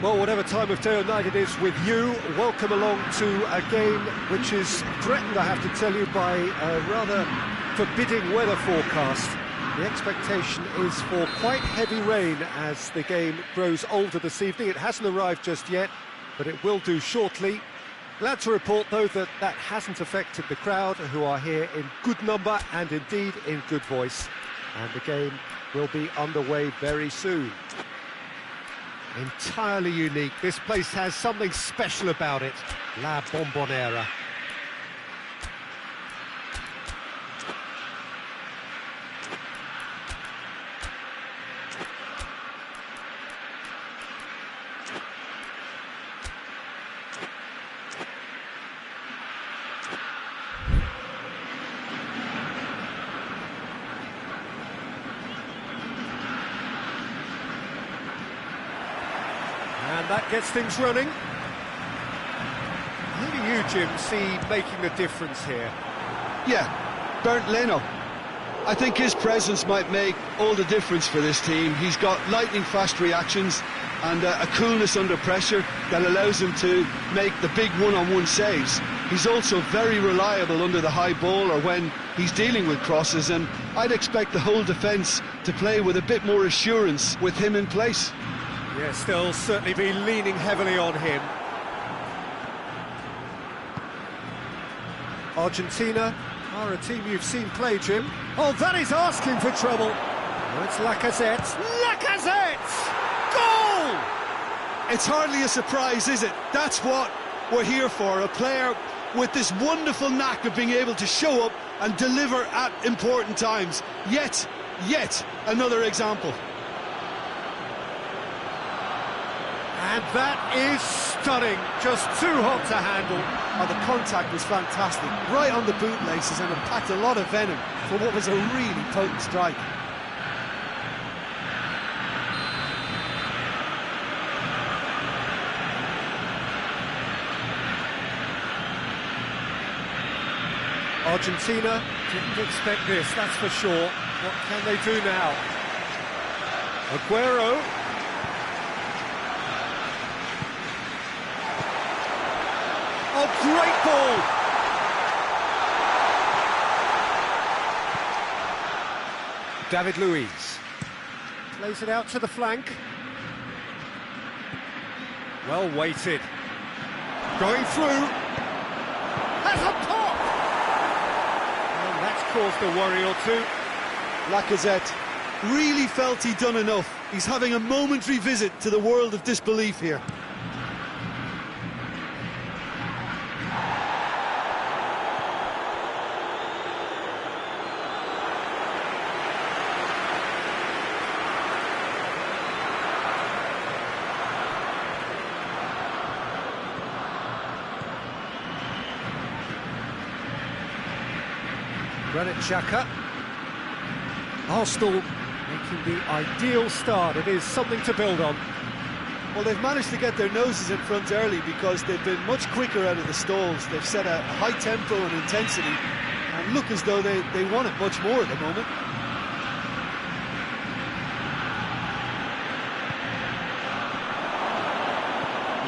Well, whatever time of day or night it is with you, welcome along to a game which is threatened, I have to tell you, by a rather forbidding weather forecast. The expectation is for quite heavy rain as the game grows older this evening. It hasn't arrived just yet, but it will do shortly. Glad to report, though, that that hasn't affected the crowd, who are here in good number and indeed in good voice. And the game will be underway very soon. Entirely unique. This place has something special about it. La Bombonera. And that gets things running. Who do you, Jim, see making the difference here? Yeah, Bernd Leno. I think his presence might make all the difference for this team. He's got lightning-fast reactions and a coolness under pressure that allows him to make the big one-on-one saves. He's also very reliable under the high ball or when he's dealing with crosses, and I'd expect the whole defence to play with a bit more assurance with him in place. Yes, they'll certainly be leaning heavily on him. Argentina are a team you've seen play, Jim. Oh, that is asking for trouble. Oh, it's Lacazette. Lacazette! Goal! It's hardly a surprise, is it? That's what we're here for, a player with this wonderful knack of being able to show up and deliver at important times. Yet another example. And that is stunning, just too hot to handle. Oh, the contact was fantastic, right on the bootlaces, and it packed a lot of venom for what was a really potent strike. Argentina didn't expect this, that's for sure. What can they do now? Aguero. Oh, great ball! David Luiz plays it out to the flank. Well weighted. Going through. Has a pop! And that's caused a worry or two. Lacazette really felt he'd done enough. He's having a momentary visit to the world of disbelief here. Granit Xhaka. Arsenal making the ideal start. It is something to build on. Well, they've managed to get their noses in front early because they've been much quicker out of the stalls. They've set a high tempo and intensity and look as though they want it much more at the moment.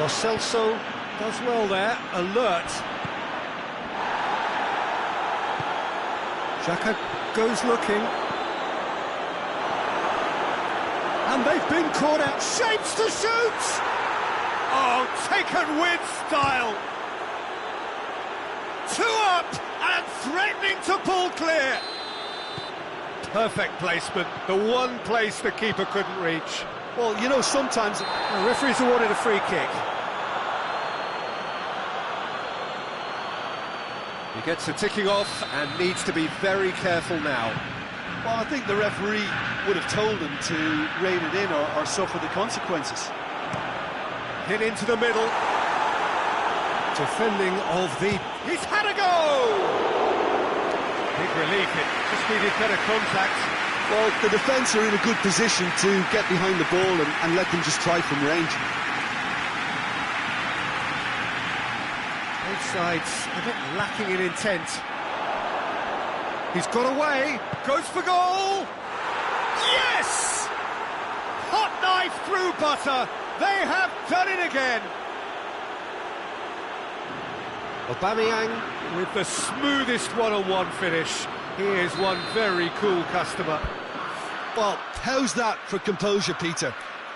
Lo Celso does well there, alert. Xhaka goes looking. And they've been caught out. Shapes to shoot! Oh, taken with style. 2 up and threatening to pull clear. Perfect placement. The one place the keeper couldn't reach. Well, you know, sometimes the referee's awarded a free kick. He gets the ticking off and needs to be very careful now. Well, I think the referee would have told him to rein it in or suffer the consequences. Hit into the middle. Defending of the... He's had a go! Big relief, it just needed better contact. Well, the defence are in a good position to get behind the ball and let them just try from range. Both sides a bit lacking in intent. He's got away, goes for goal! Yes! Hot knife through butter, They have done it again! Aubameyang with the smoothest one-on-one finish. He is one very cool customer. Well, how's that for composure, Peter?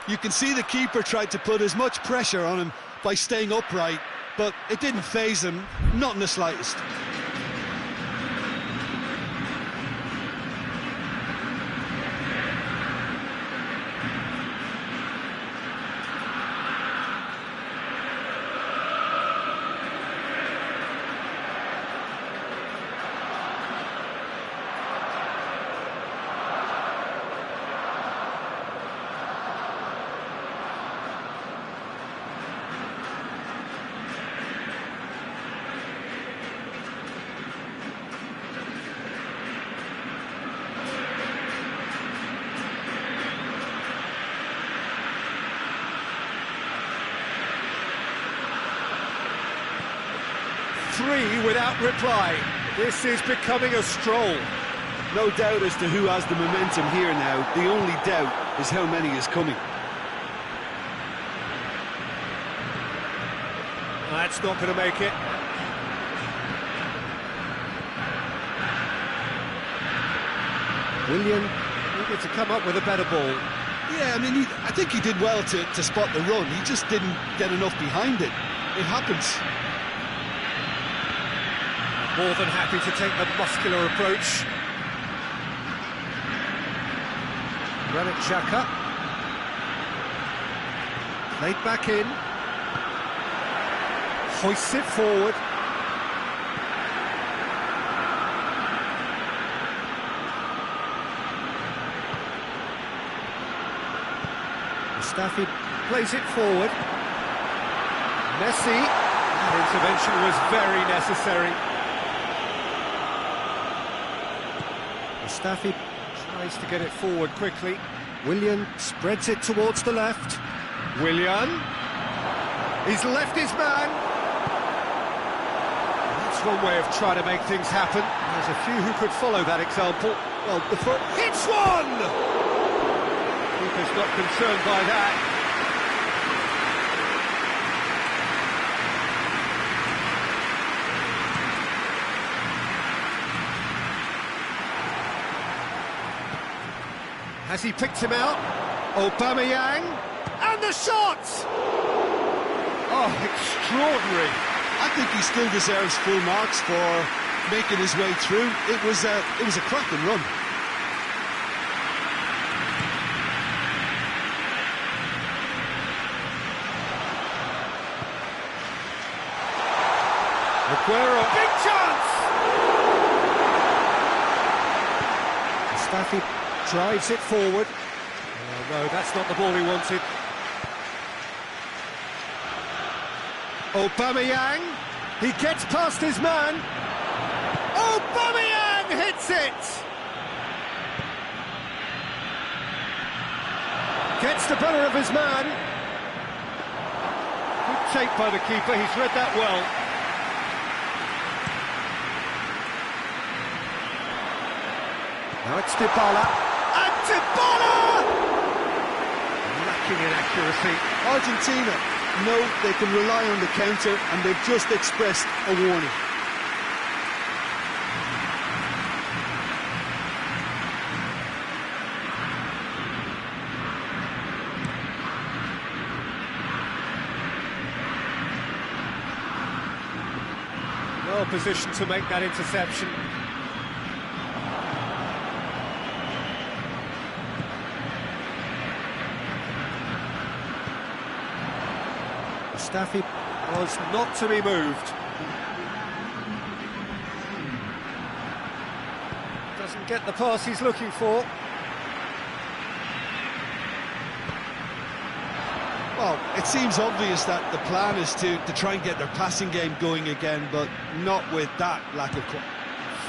You can see the keeper tried to put as much pressure on him by staying upright, but it didn't faze him, not in the slightest. Three without reply. This is becoming a stroll. No doubt as to who has the momentum here now. The only doubt is how many is coming. That's not going to make it. Willian needed to come up with a better ball. Yeah, I mean, I think he did well to spot the run. He just didn't get enough behind it. It happens. More than happy to take the muscular approach. Granit Xhaka. Played back in. Hoists it forward. Mustafi plays it forward. Messi. That intervention was very necessary. Mustafi tries to get it forward quickly. Willian spreads it towards the left. Willian. He's left his man. That's one way of trying to make things happen. There's a few who could follow that example. Well, the foot hits one! Keeper's not concerned by that. Has he picked him out? Aubameyang, and the shot! Oh, extraordinary. I think he still deserves full marks for making his way through. It was a cracking run. Aguero, big chance! Mustafi drives it forward. Oh, no, that's not the ball he wanted. Aubameyang, he gets past his man. Aubameyang hits it! Gets the better of his man. Good take by the keeper, he's read that well. Now it's Dybala. And Dybala! Lacking in accuracy. Argentina know they can rely on the counter, and they've just expressed a warning. Well positioned to make that interception. Mustafi was not to be moved. Doesn't get the pass he's looking for. Well, it seems obvious that the plan is to try and get their passing game going again, but not with that lack of quality.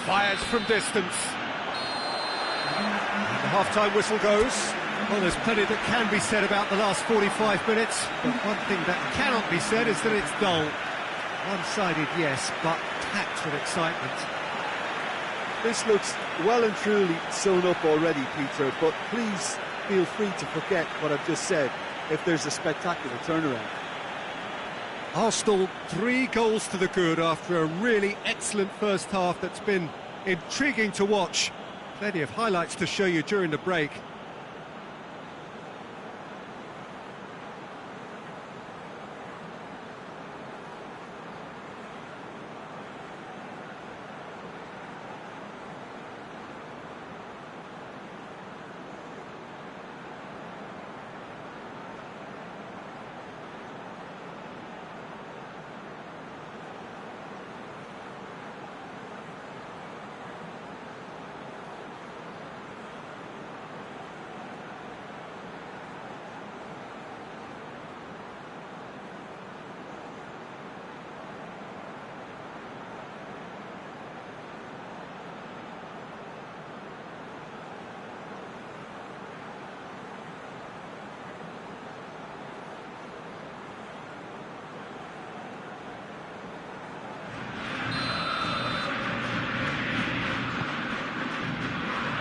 Fires from distance. The half-time whistle goes. Well, there's plenty that can be said about the last 45 minutes, but one thing that cannot be said is that it's dull. One-sided, yes, but packed with excitement. This looks well and truly sewn up already, Peter, but please feel free to forget what I've just said. if there's a spectacular turnaround. Arsenal 3 goals to the good after a really excellent first half that's been intriguing to watch. Plenty of highlights to show you during the break.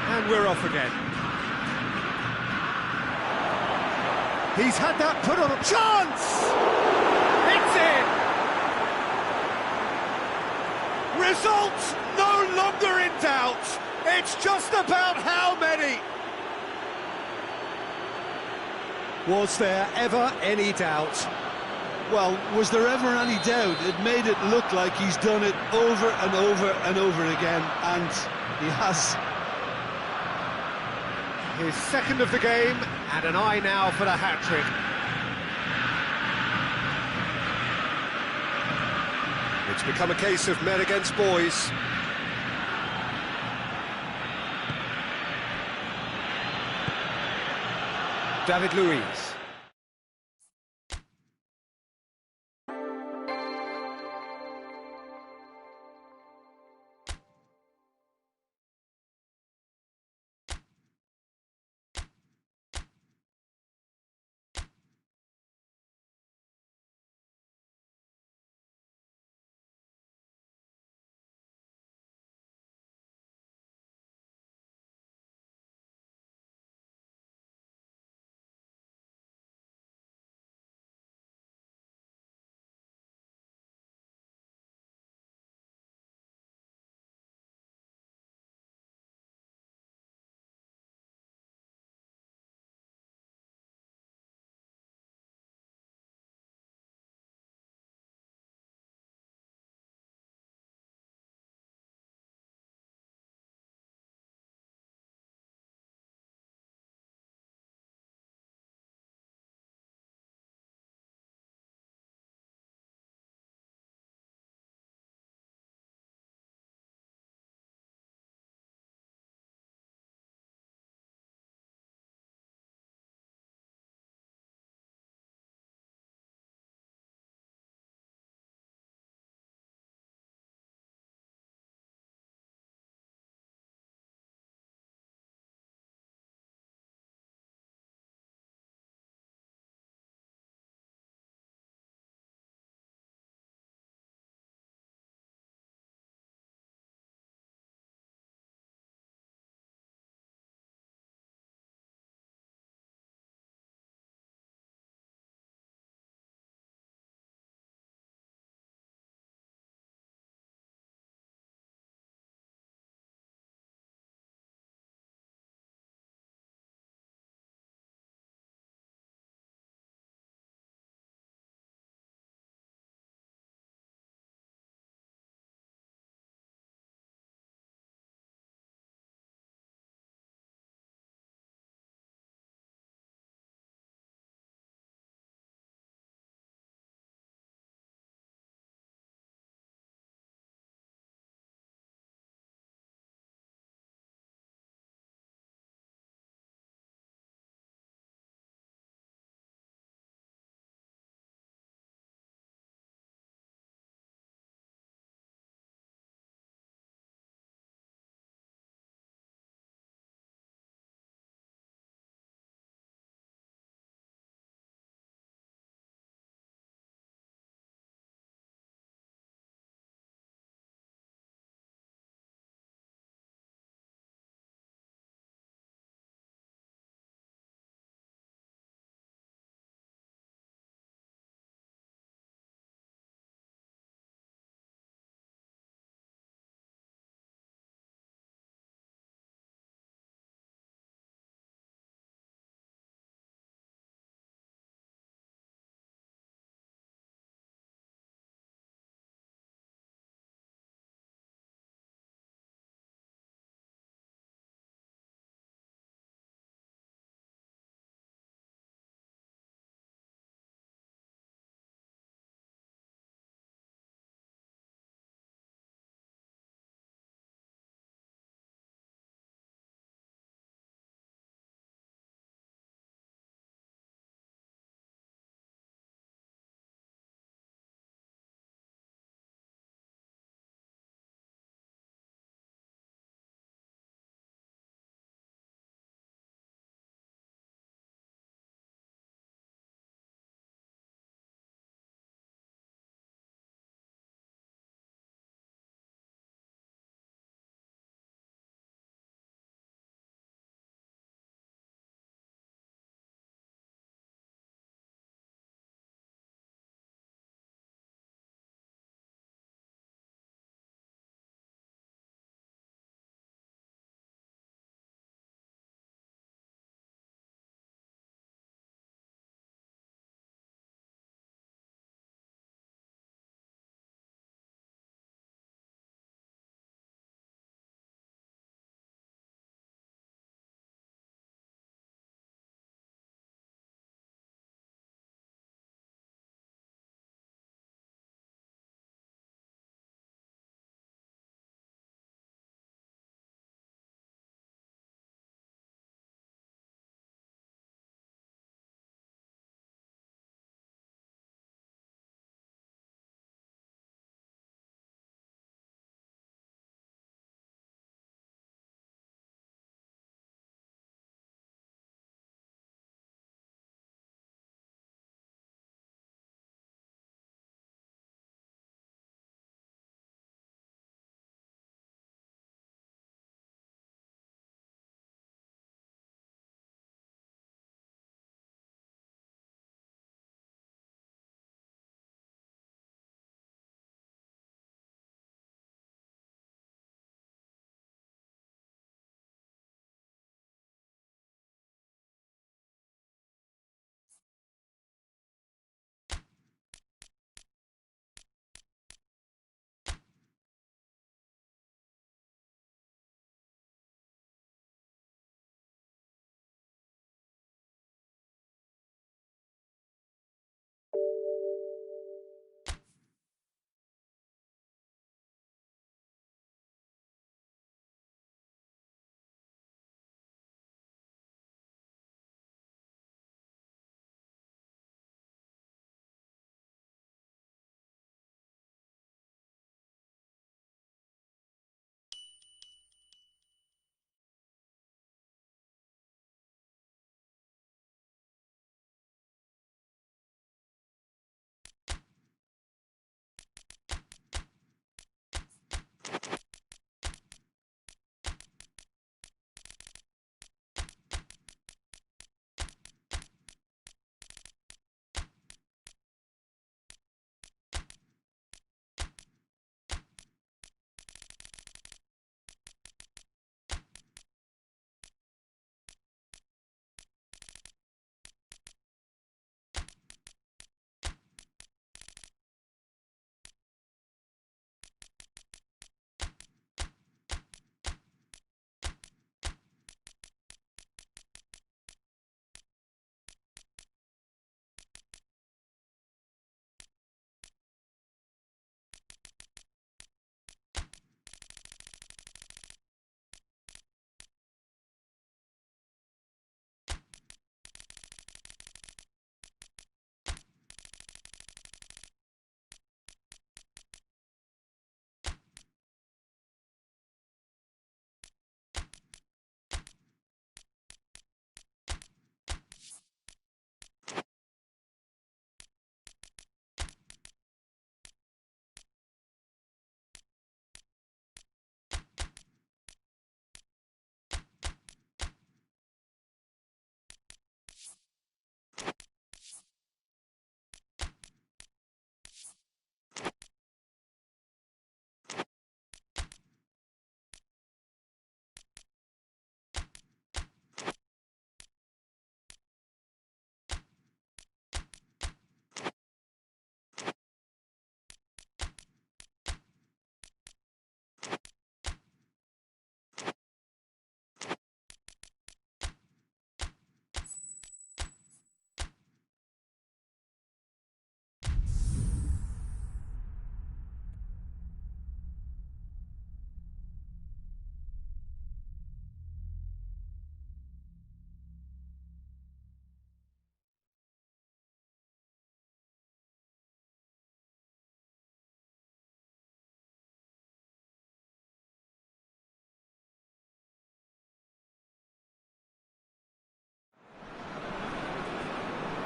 And we're off again. He's had that put on a chance! It's in! Results no longer in doubt. It's just about how many. Was there ever any doubt? Well, was there ever any doubt? It made it look like he's done it over and over and over again, and he has. His second of the game, and an eye now for the hat-trick. It's become a case of men against boys. David Luiz.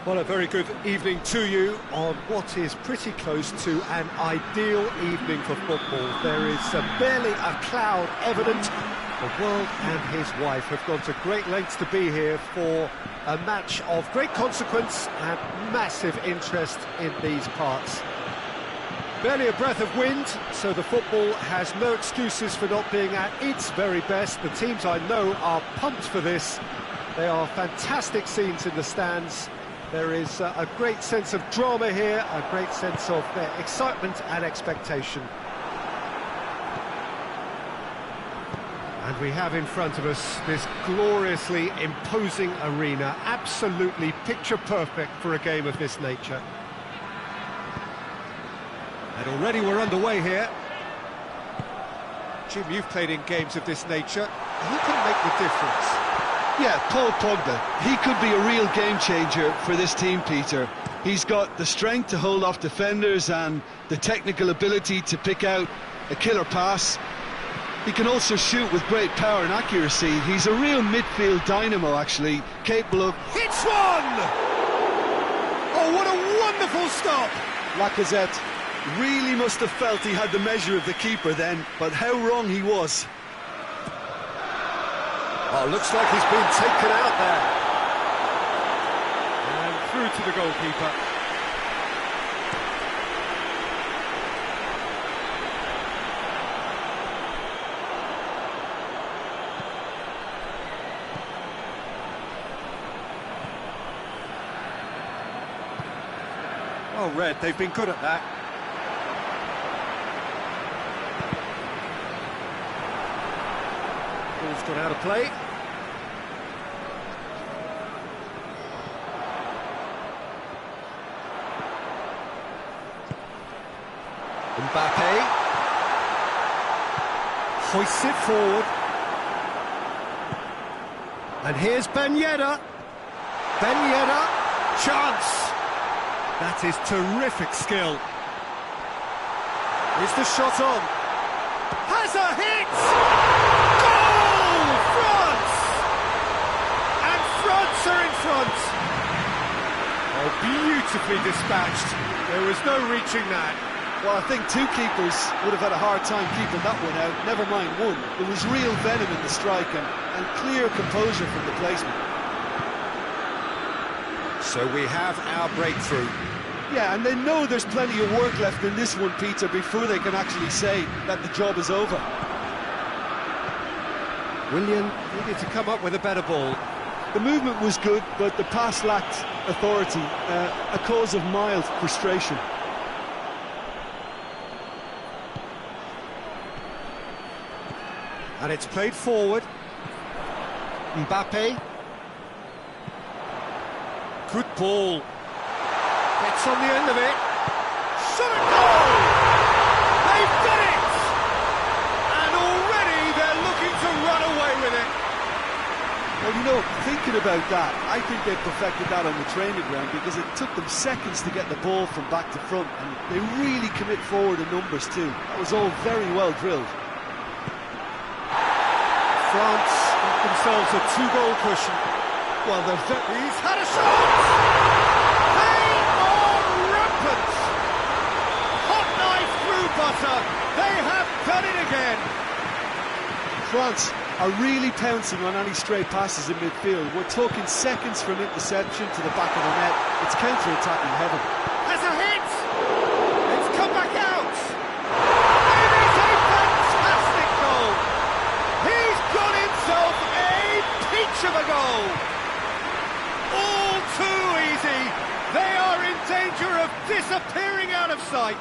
Well, a very good evening to you on what is pretty close to an ideal evening for football. There is barely a cloud evident. The world and his wife have gone to great lengths to be here for a match of great consequence and massive interest in these parts. Barely a breath of wind, so the football has no excuses for not being at its very best. The teams I know are pumped for this. They are fantastic scenes in the stands. There is a great sense of drama here, a great sense of excitement and expectation. And we have in front of us this gloriously imposing arena, absolutely picture perfect for a game of this nature. And already we're underway here. Jim, you've played in games of this nature. Who can make the difference? Yeah, Paul Pogba. He could be a real game changer for this team, Peter. He's got the strength to hold off defenders and the technical ability to pick out a killer pass. He can also shoot with great power and accuracy. He's a real midfield dynamo, actually, capable of... Hits one! Oh, what a wonderful stop! Lacazette really must have felt he had the measure of the keeper then, but how wrong he was. Oh, looks like he's been taken out there. And through to the goalkeeper. Oh, Red, they've been good at that. Ball's gone out of play. Mbappe hoists it forward. And here's Ben Yedder. Ben Yedder, chance. That is terrific skill. Is the shot on? Has a hit! Goal! France! And France are in front. Oh, beautifully dispatched. There was no reaching that. Well, I think two keepers would have had a hard time keeping that one out, never mind one. There was real venom in the strike and clear composure from the placement. So we have our breakthrough. Yeah, and they know there's plenty of work left in this one, Peter, before they can actually say that the job is over. Willian needed to come up with a better ball. The movement was good, but the pass lacked authority, a cause of mild frustration. And it's played forward. Mbappe. Good ball. Gets on the end of it. Shot and goal! They've done it! And already they're looking to run away with it. Well, you know, thinking about that, I think they perfected that on the training ground because it took them seconds to get the ball from back to front, and they really commit forward in numbers too. That was all very well drilled. France got themselves a two-goal cushion. Well, he's had a shot! They are rampant! Hot knife through butter! They have done it again! France are really pouncing on any stray passes in midfield. We're talking seconds from interception to the back of the net. It's counter-attacking heaven. Has a hit! It's come back out! It is a fantastic goal! He's got himself a peach of a goal! All too easy! They are in danger of disappearing out of sight!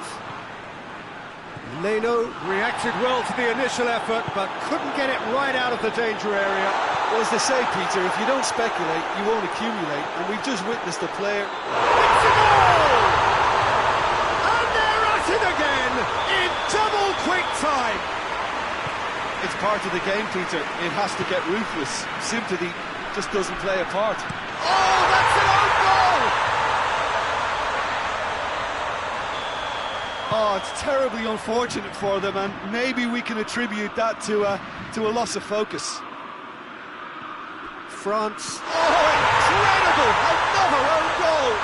Leno reacted well to the initial effort, but couldn't get it right out of the danger area. Well, as they say, Peter, if you don't speculate, you won't accumulate, and we've just witnessed a player... It's a goal! And they're at it again, in double quick time! It's part of the game, Peter. It has to get ruthless. Sympathy just doesn't play a part. Oh, that's an own goal! Oh, it's terribly unfortunate for them, and maybe we can attribute that to a loss of focus. France. Oh, incredible! Another own goal! goal!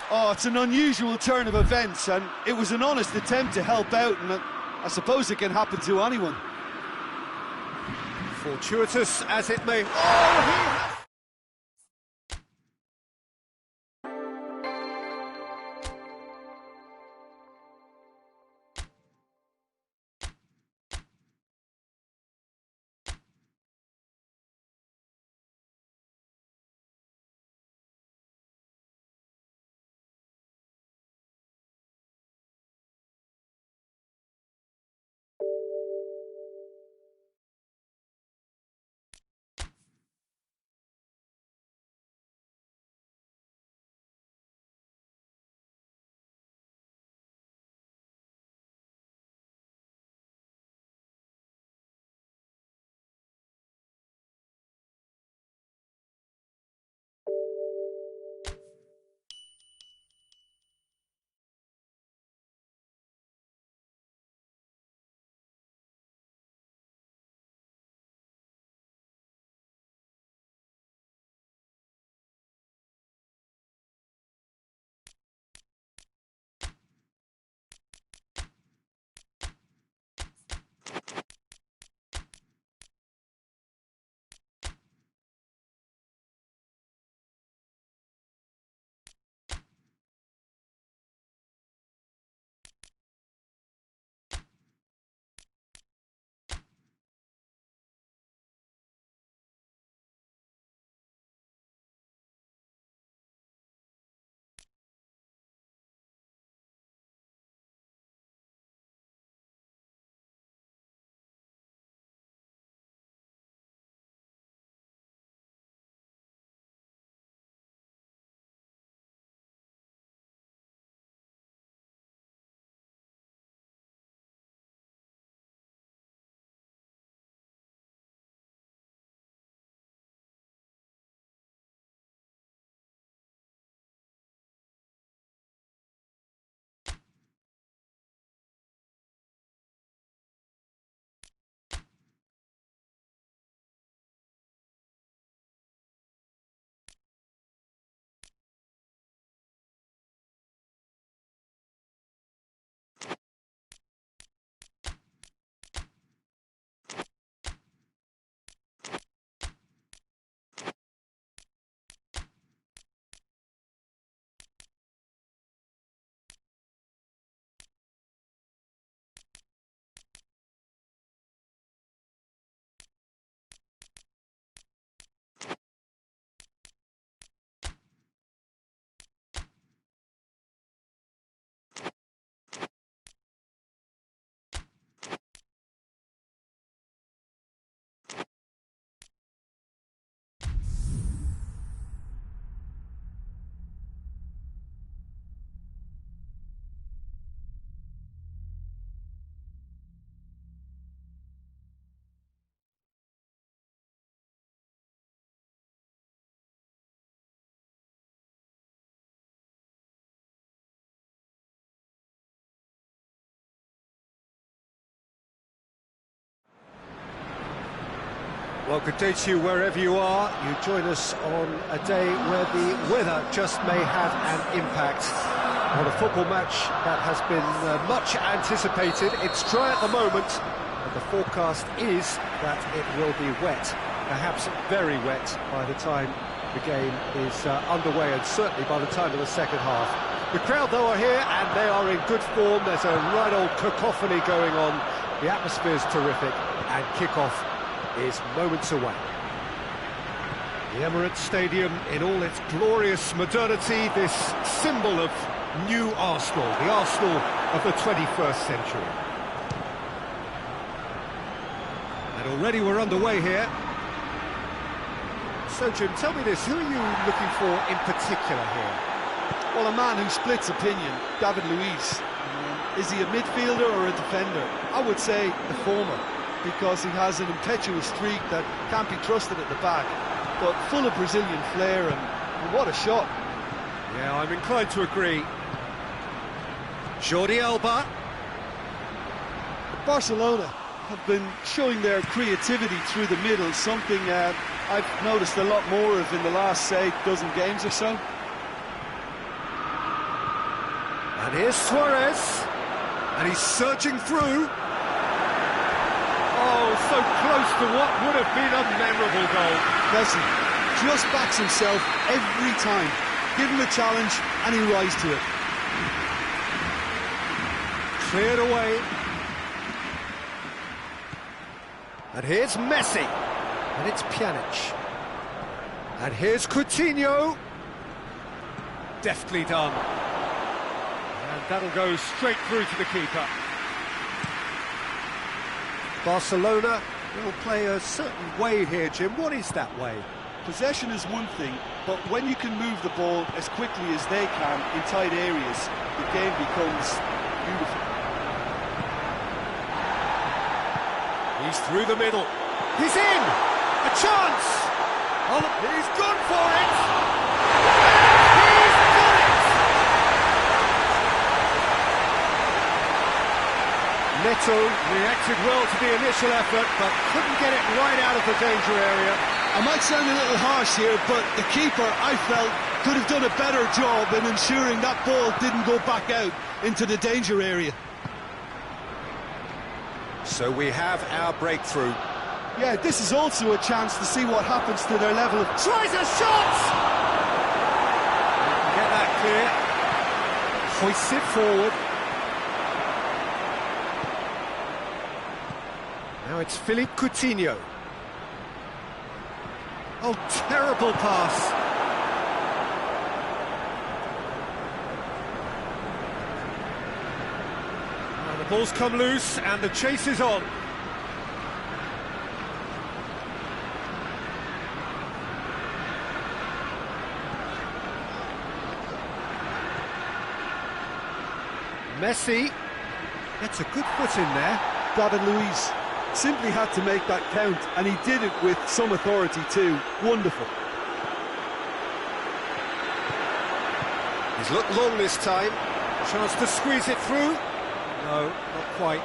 Oh, it's an unusual turn of events, and it was an honest attempt to help out, and I suppose it can happen to anyone. Fortuitous as it may... Oh, well, good day to you wherever you are. You join us on a day where the weather just may have an impact on a football match that has been much anticipated. It's dry at the moment, and the forecast is that it will be wet, perhaps very wet by the time the game is underway, and certainly by the time of the second half. The crowd, though, are here, and they are in good form. There's a right old cacophony going on. The atmosphere's terrific, and kick-off is moments away. The Emirates Stadium in all its glorious modernity, this symbol of new Arsenal, the Arsenal of the 21st century. And already we're underway here. So, Jim, tell me this, who are you looking for in particular here? Well, a man who splits opinion, David Luiz. Is he a midfielder or a defender? I would say the former, because he has an impetuous streak that can't be trusted at the back, but full of Brazilian flair, and what a shot. Yeah, I'm inclined to agree. Jordi Alba. Barcelona have been showing their creativity through the middle, something I've noticed a lot more of in the last, say, dozen games or so. And here's Suarez, and he's surging through. Oh, so close to what would have been a memorable goal. Messi just backs himself every time. Give him a challenge, and he rises to it. Cleared away. And here's Messi. And it's Pjanic. And here's Coutinho. Deftly done. And that'll go straight through to the keeper. Barcelona will play a certain way here, Jim. What is that way? Possession is one thing, but when you can move the ball as quickly as they can in tight areas, the game becomes beautiful. He's through the middle. He's in! A chance! Oh, he's gone for it! He's done it! Neto reacted well to the initial effort, but couldn't get it right out of the danger area. I might sound a little harsh here, but the keeper, I felt, could have done a better job in ensuring that ball didn't go back out into the danger area. So we have our breakthrough. Yeah, this is also a chance to see what happens to their level of... Tries a shot! Get that clear. Hoists it forward. Now it's Philippe Coutinho. Oh, terrible pass. Now the ball's come loose and the chase is on. Messi gets a good foot in there. David Luiz simply had to make that count, and he did it with some authority too. Wonderful. He's looked long this time. Chance to squeeze it through. No, not quite.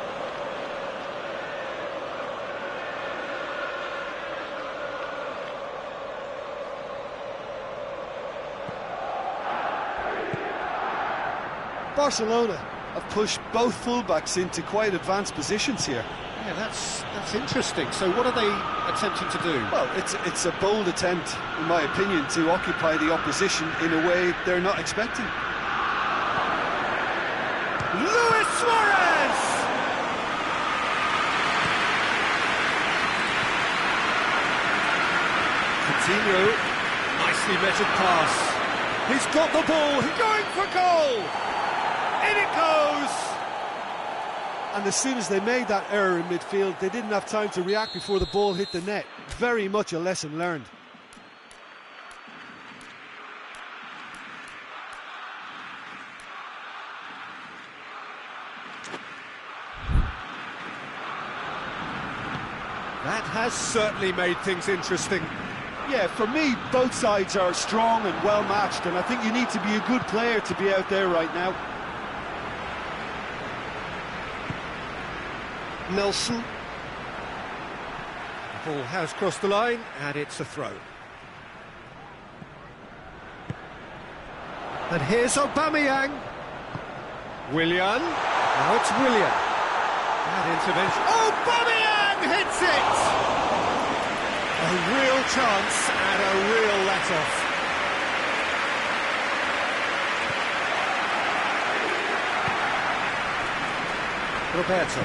Barcelona have pushed both fullbacks into quite advanced positions here. Yeah, that's interesting. So what are they attempting to do? Well, it's a bold attempt, in my opinion, to occupy the opposition in a way they're not expecting. Luis Suarez! Coutinho, nicely measured pass. He's got the ball, he's going for goal! In it goes! And as soon as they made that error in midfield, they didn't have time to react before the ball hit the net. Very much a lesson learned. That has certainly made things interesting. Yeah, for me, both sides are strong and well matched, and I think you need to be a good player to be out there right now. Nelson. The ball has crossed the line, and it's a throw. And here's Aubameyang. Willian. Now it's Willian. That intervention. Aubameyang hits it! A real chance and a real let-off. Roberto.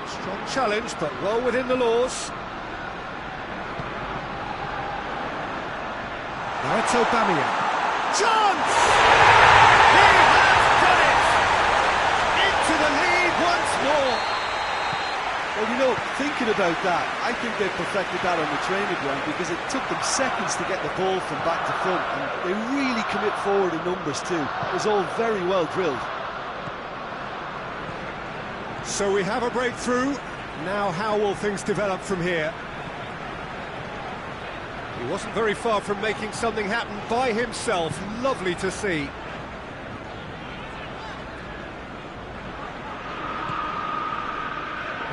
Strong challenge, but well within the laws. Now it's Aubameyang. Chance! He has done it! Into the lead once more. Well, you know, thinking about that, I think they perfected that on the training ground because it took them seconds to get the ball from back to front, and they really commit forward in numbers too. It was all very well drilled. So we have a breakthrough. Now how will things develop from here? He wasn't very far from making something happen by himself. Lovely to see.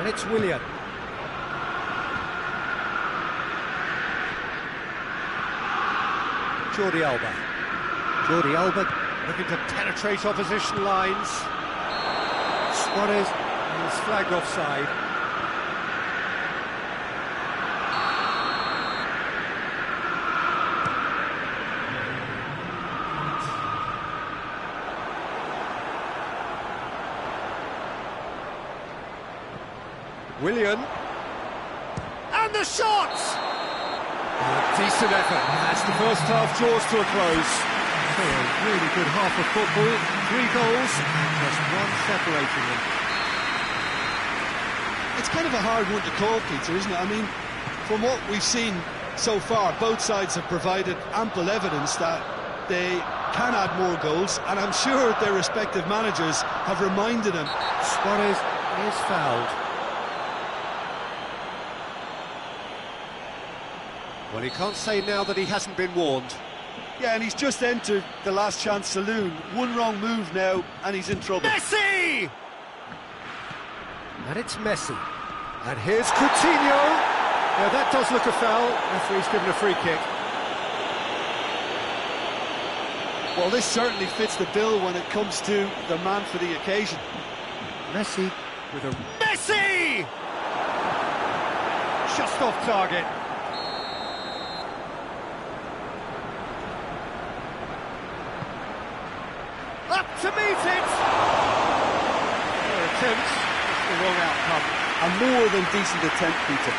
And it's Willian. Jordi Alba. Jordi Alba looking to penetrate opposition lines. Suarez is flagged offside. Willian. And the shot! Decent effort as the first half draws to a close. So a really good half of football, 3 goals, just one separating them. It's kind of a hard one to call, Peter, isn't it? I mean, from what we've seen so far, both sides have provided ample evidence that they can add more goals, and I'm sure their respective managers have reminded them. Suarez is fouled. Well, he can't say now that he hasn't been warned. Yeah, and he's just entered the last chance saloon. One wrong move now, and he's in trouble. Messi! And it's Messi. And here's Coutinho. Now that does look a foul. Referee's given a free kick. Well, this certainly fits the bill when it comes to the man for the occasion. Messi with a... Messi! Just off target. Up to meet it! Their attempt, just the wrong outcome. A more than decent attempt, Peter.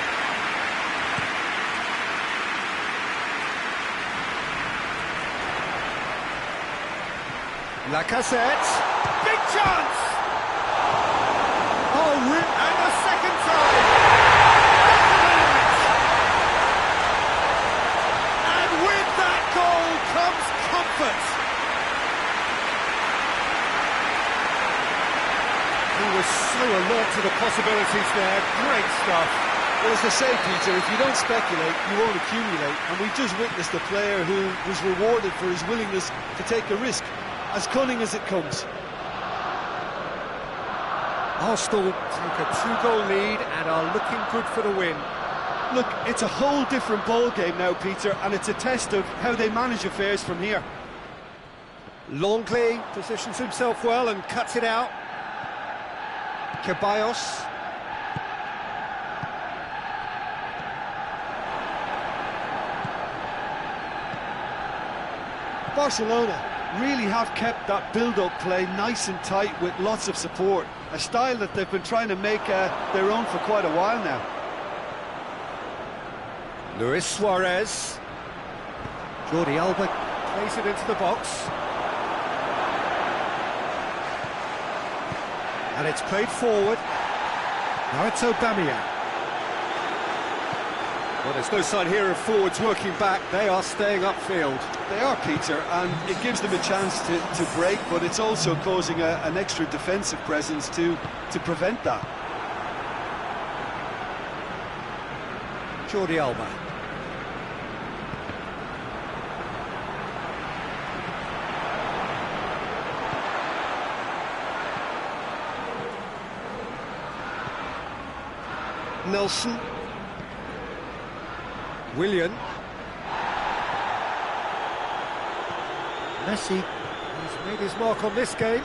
Lacazette, big chance! Oh, and a second time! And with that goal comes comfort! He was so alert to the possibilities there, great stuff. Well, as they say, Peter, if you don't speculate, you won't accumulate. And we've just witnessed a player who was rewarded for his willingness to take a risk, as cunning as it comes. Arsenal take a 2-goal lead and are looking good for the win. Look, it's a whole different ball game now, Peter, and it's a test of how they manage affairs from here. Longley positions himself well and cuts it out. Ceballos. Barcelona really have kept that build-up play nice and tight with lots of support, a style that they've been trying to make their own for quite a while now. Luis Suarez. Jordi Alba plays it into the box. And it's played forward. Now it's Aubameyang. Well, there's no sign here of forwards working back. They are staying upfield. They are, Peter, and it gives them a chance to break, but it's also causing an extra defensive presence to prevent that. Jordi Alba. Nelson. Willian. Messi has made his mark on this game.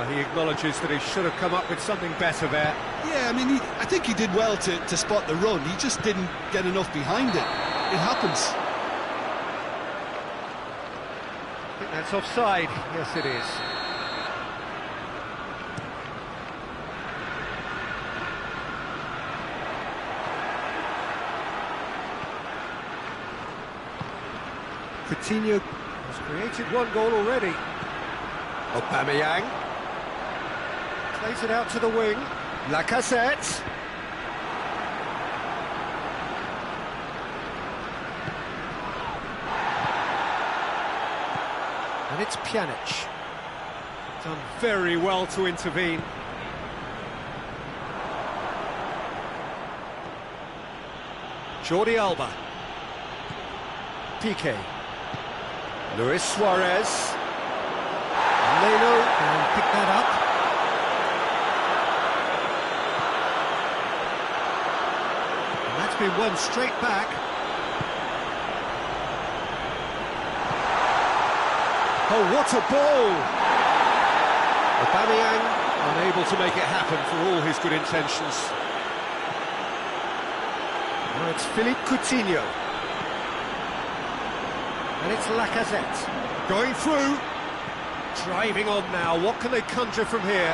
He acknowledges that he should have come up with something better there. Yeah, I mean, I think he did well to spot the run. He just didn't get enough behind it. It happens. I think that's offside. Yes, it is. Coutinho has created 1 goal already. Aubameyang plays it out to the wing. Lacazette. And it's Pjanic. Done very well to intervene. Jordi Alba. Piqué. Luis Suarez. Leno can pick that up. been won straight back. Oh, what a ball! Aubameyang unable to make it happen for all his good intentions. Now it's Philippe Coutinho. And it's Lacazette. Going through. Driving on now. What can they conjure from here?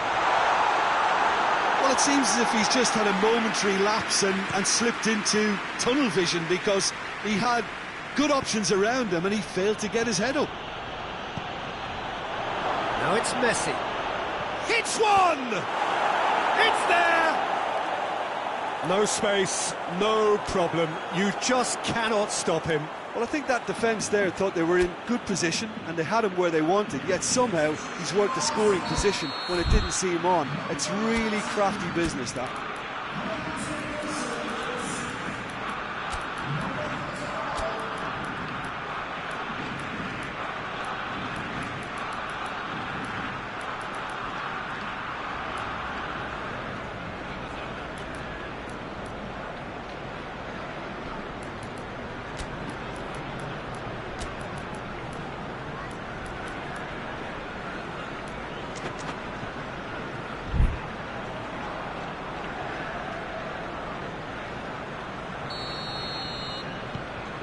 Well, it seems as if he's just had a momentary lapse and slipped into tunnel vision, because he had good options around him and he failed to get his head up. Now it's Messi. Hits one! It's there! No space, no problem. You just cannot stop him. Well, I think that defence there thought they were in good position and they had him where they wanted, yet somehow he's worked a scoring position when it didn't see him on. It's really crafty business, that.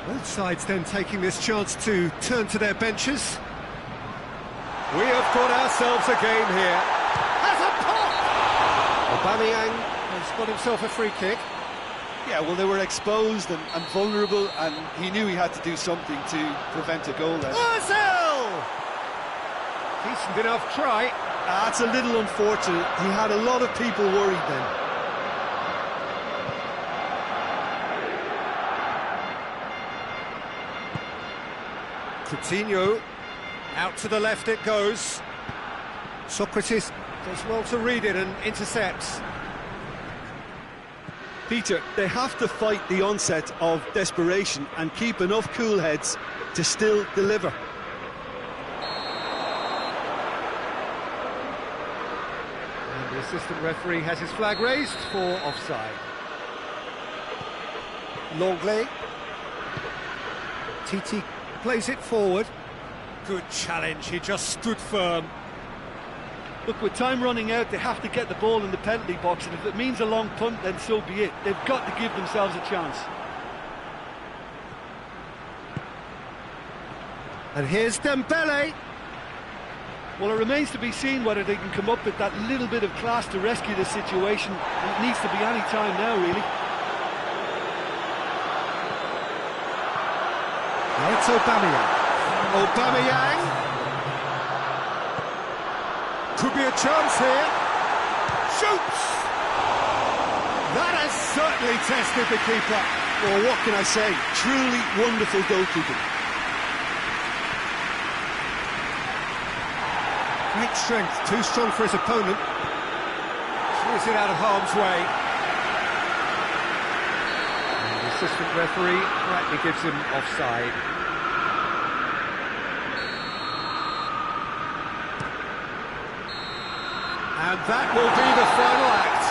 Both sides then taking this chance to turn to their benches. We have got ourselves a game here. Has a pop! Aubameyang has got himself a free kick. Yeah, well, they were exposed and vulnerable, and he knew he had to do something to prevent a goal there. Ozil! Decent enough try. That's a little unfortunate. He had a lot of people worried then. Coutinho, out to the left it goes. Socrates does well to read it and intercepts. Peter, they have to fight the onset of desperation and keep enough cool heads to still deliver. And the assistant referee has his flag raised for offside. Longley. Titi plays it forward. Good challenge, he just stood firm. Look, with time running out, they have to get the ball in the penalty box, and if it means a long punt, then so be it. They've got to give themselves a chance. And here's Dembele. Well, it remains to be seen whether they can come up with that little bit of class to rescue the situation. It needs to be any time now, really. Now it's Aubameyang. Aubameyang. Could be a chance here. Shoots! That has certainly tested the keeper. Well, what can I say? Truly wonderful goalkeeping. Great strength, too strong for his opponent. Clears it out of harm's way. And the assistant referee rightly gives him offside. And that will be the final act.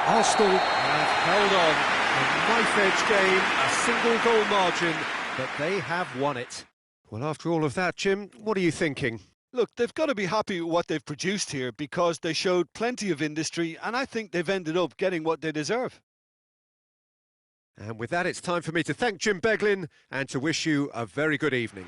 Arsenal have held on. A knife-edge game, a single goal margin, but they have won it. Well, after all of that, Jim, what are you thinking? Look, they've got to be happy with what they've produced here, because they showed plenty of industry, and I think they've ended up getting what they deserve. And with that, it's time for me to thank Jim Beglin and to wish you a very good evening.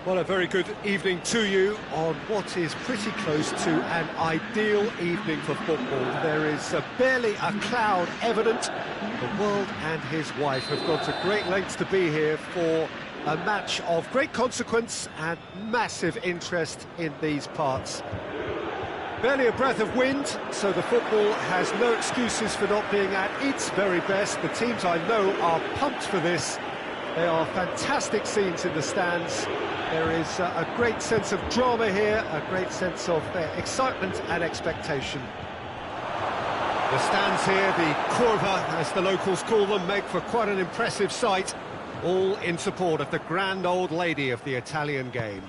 Well, a very good evening to you on what is pretty close to an ideal evening for football. There is barely a cloud evident. The world and his wife have gone to great lengths to be here for a match of great consequence and massive interest in these parts. Barely a breath of wind, so the football has no excuses for not being at its very best. The teams I know are pumped for this. They are fantastic scenes in the stands. There is a great sense of drama here, a great sense of excitement and expectation. The stands here, the curva, as the locals call them, make for quite an impressive sight, all in support of the grand old lady of the Italian game.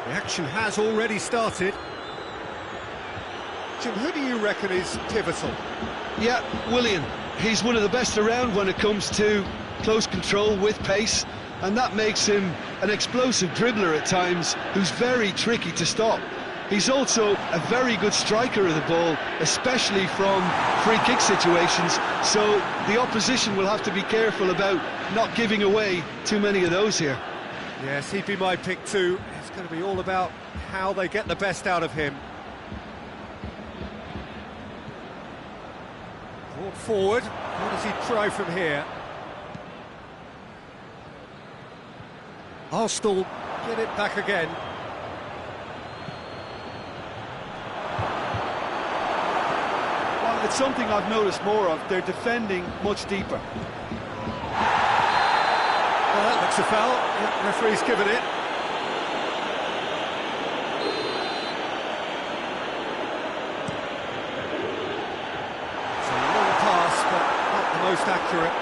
The action has already started. Jim, who do you reckon is pivotal? Yeah, Willian. He's one of the best around when it comes to close control with pace, and that makes him an explosive dribbler at times who's very tricky to stop. He's also a very good striker of the ball, especially from free kick situations, so the opposition will have to be careful about not giving away too many of those here. Yes, he'd be my pick too. It's going to be all about how they get the best out of him. Brought forward, how does he try from here? Arsenal get it back again. Well, it's something I've noticed more of. They're defending much deeper. Well, that looks a foul. Yeah, referee's given it. It's a long pass, but not the most accurate.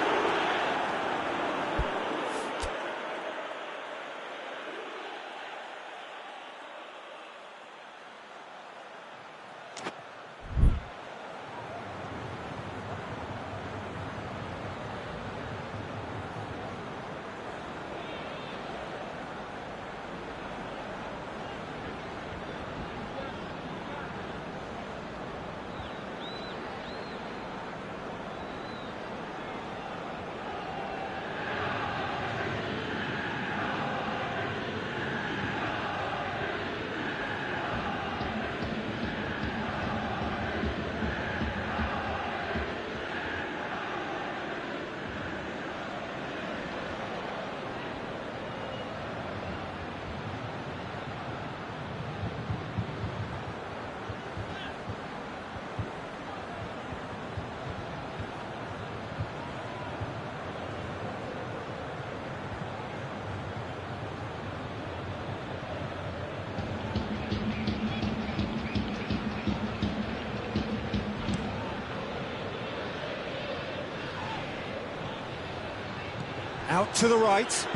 Out to the right.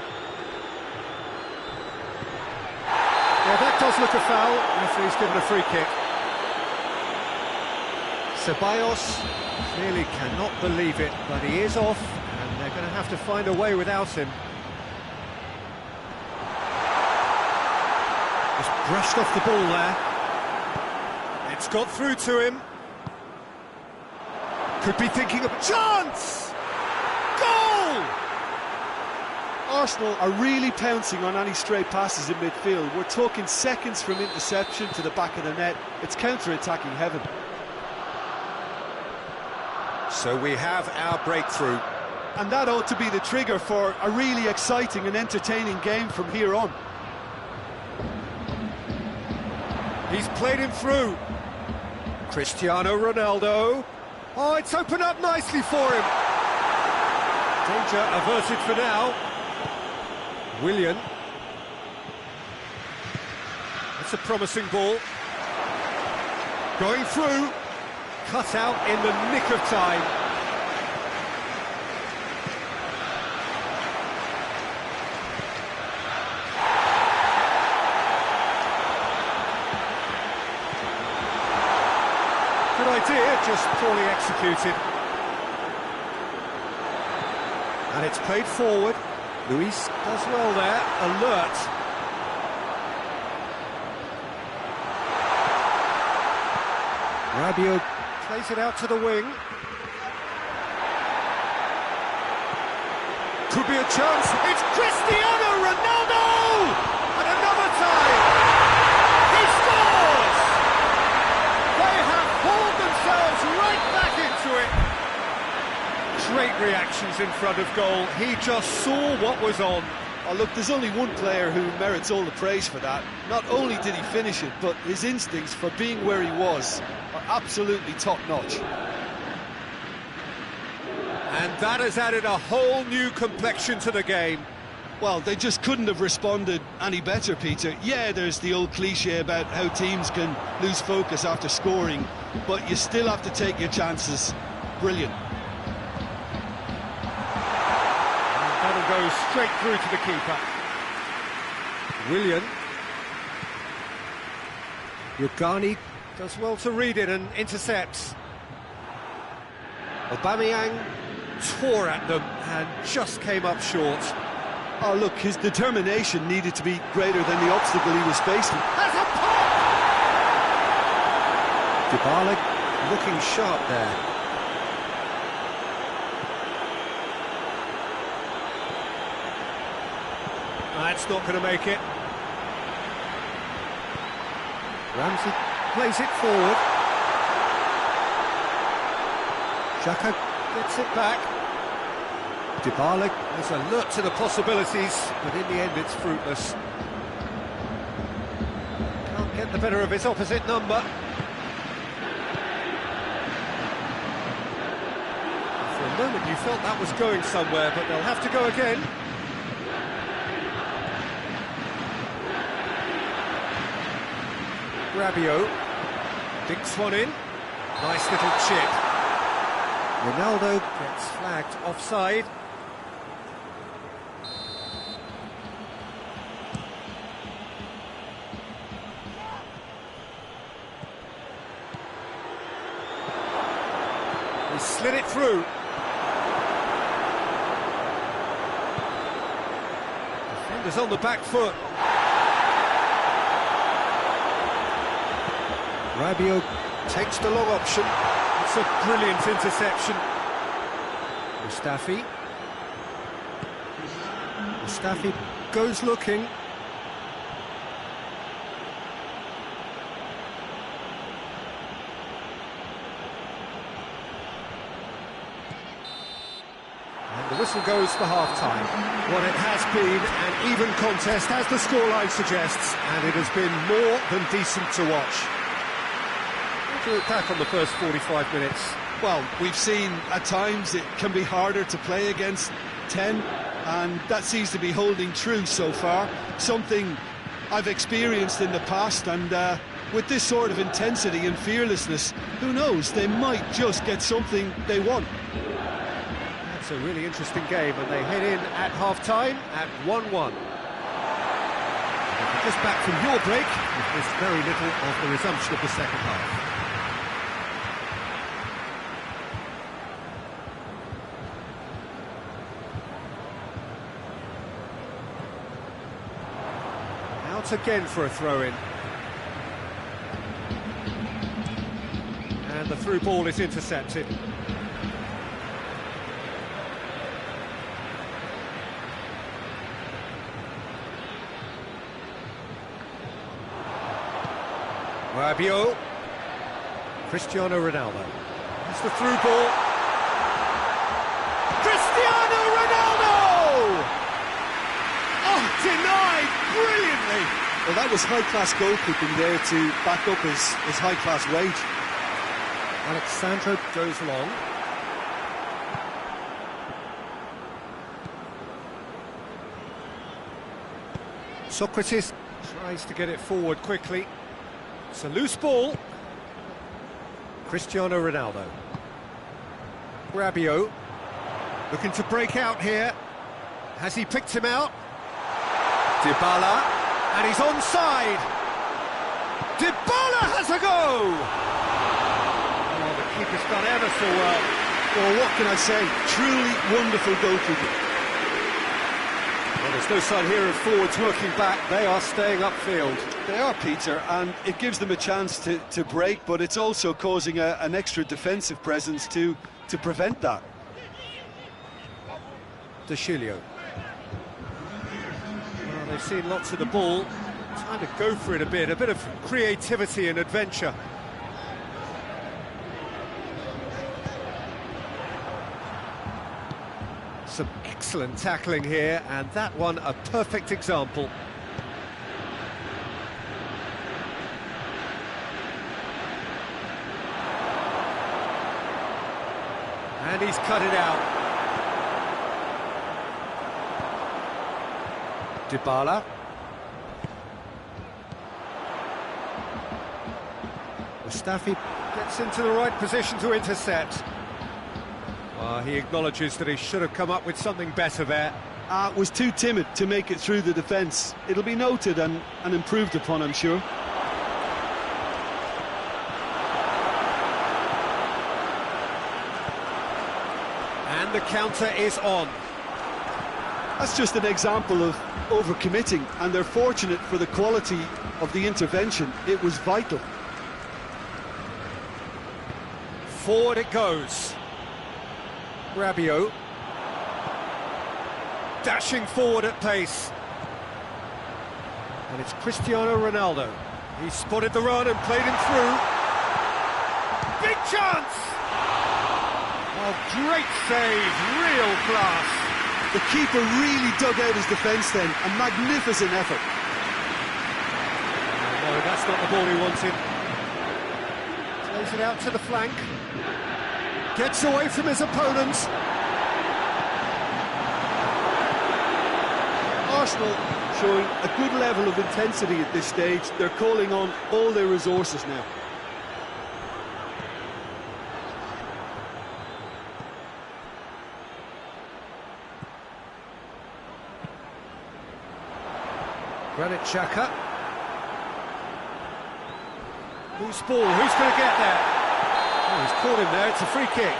Yeah, that does look a foul. Referee's given a free kick. Ceballos clearly cannot believe it, but he is off, and they're going to have to find a way without him. Just brushed off the ball there. It's got through to him. Could be thinking of a chance! Goal! Arsenal are really pouncing on any stray passes in midfield. We're talking seconds from interception to the back of the net. It's counter-attacking heaven. So we have our breakthrough. And that ought to be the trigger for a really exciting and entertaining game from here on. He's played him through. Cristiano Ronaldo. Oh, it's opened up nicely for him. Danger averted for now. Willian. It's a promising ball. Going through. Cut out in the nick of time. Good idea, just poorly executed. And it's played forward. Luis does well there, alert. Rabiot plays it out to the wing. could be a chance. It's Cristiano Ronaldo! And another time! He scores! They have hauled themselves right back into it. Great reactions in front of goal. He just saw what was on. Oh, look, there's only one player who merits all the praise for that. Not only did he finish it, but his instincts for being where he was are absolutely top-notch. And that has added a whole new complexion to the game. Well, they just couldn't have responded any better, Peter. Yeah, there's the old cliche about how teams can lose focus after scoring, but you still have to take your chances. Brilliant. That'll go straight through to the keeper. Willian. Yugani does well to read it and intercepts. Aubameyang tore at them and just came up short. Oh, look, his determination needed to be greater than the obstacle he was facing. Has a pop! Dybala looking sharp there. That's not going to make it. Ramsey plays it forward. Xhaka gets it back. Dybala is alert to the possibilities, but in the end it's fruitless. Can't get the better of his opposite number. For a moment you felt that was going somewhere, but they'll have to go again. Rabiot dinks one in. Nice little chip. Ronaldo gets flagged offside. He slid it through. Defenders on the back foot. Rabiot takes the long option. It's a brilliant interception. Mustafi goes looking. And the whistle goes for half-time. What it has been an even contest, as the scoreline suggests, and it has been more than decent to watch. Look back on the first 45 minutes. Well, we've seen at times it can be harder to play against 10, and that seems to be holding true so far. Something I've experienced in the past, and with this sort of intensity and fearlessness, who knows, they might just get something they want. That's a really interesting game, and they head in at half-time at 1-1. Just back from your break, you've missed very little of the resumption of the second half. Again for a throw-in. And the through ball is intercepted. Rabiot. Cristiano Ronaldo. That's the through ball. Cristiano Ronaldo! Oh, denied brilliantly. Well, that was high-class goalkeeping there to back up his high-class wage. Alexandro goes long. Socrates tries to get it forward quickly. It's a loose ball. Cristiano Ronaldo. Rabiot looking to break out here. Has he picked him out? Dybala, and he's onside. Dybala has a go! Oh, the keeper's done ever so well. Well, what can I say? Truly wonderful goalkeeping. Well, there's no sign here of forwards working back. They are staying upfield. They are, Peter, and it gives them a chance to break, but it's also causing an extra defensive presence to prevent that. De Chilio. Well, they've seen lots of the ball. Time to go for it a bit of creativity and adventure. Some excellent tackling here, and that one a perfect example. And he's cut it out. Dybala. Mustafi gets into the right position to intercept. He acknowledges that he should have come up with something better there. Was too timid to make it through the defence. It'll be noted and improved upon, I'm sure. And the counter is on. That's just an example of overcommitting, and they're fortunate for the quality of the intervention. It was vital. Forward it goes. Rabiot. Dashing forward at pace. And it's Cristiano Ronaldo. He spotted the run and played him through. Big chance! Oh, great save, real class. The keeper really dug out his defence then. A magnificent effort. No, that's not the ball he wanted. Plays it out to the flank. Gets away from his opponents. Arsenal showing a good level of intensity at this stage. They're calling on all their resources now. Granit Xhaka. Loose ball, who's going to get there? Oh, he's caught him there, it's a free kick.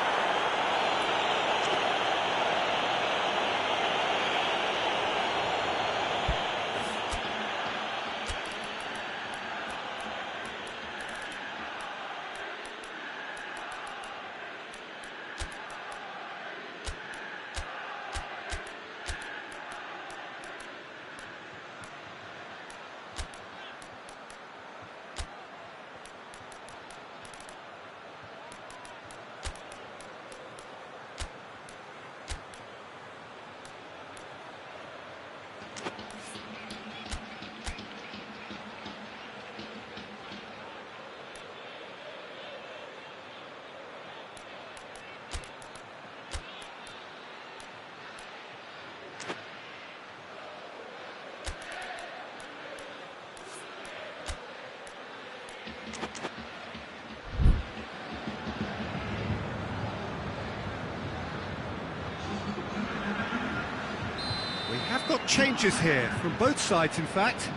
We have got changes here, from both sides in fact.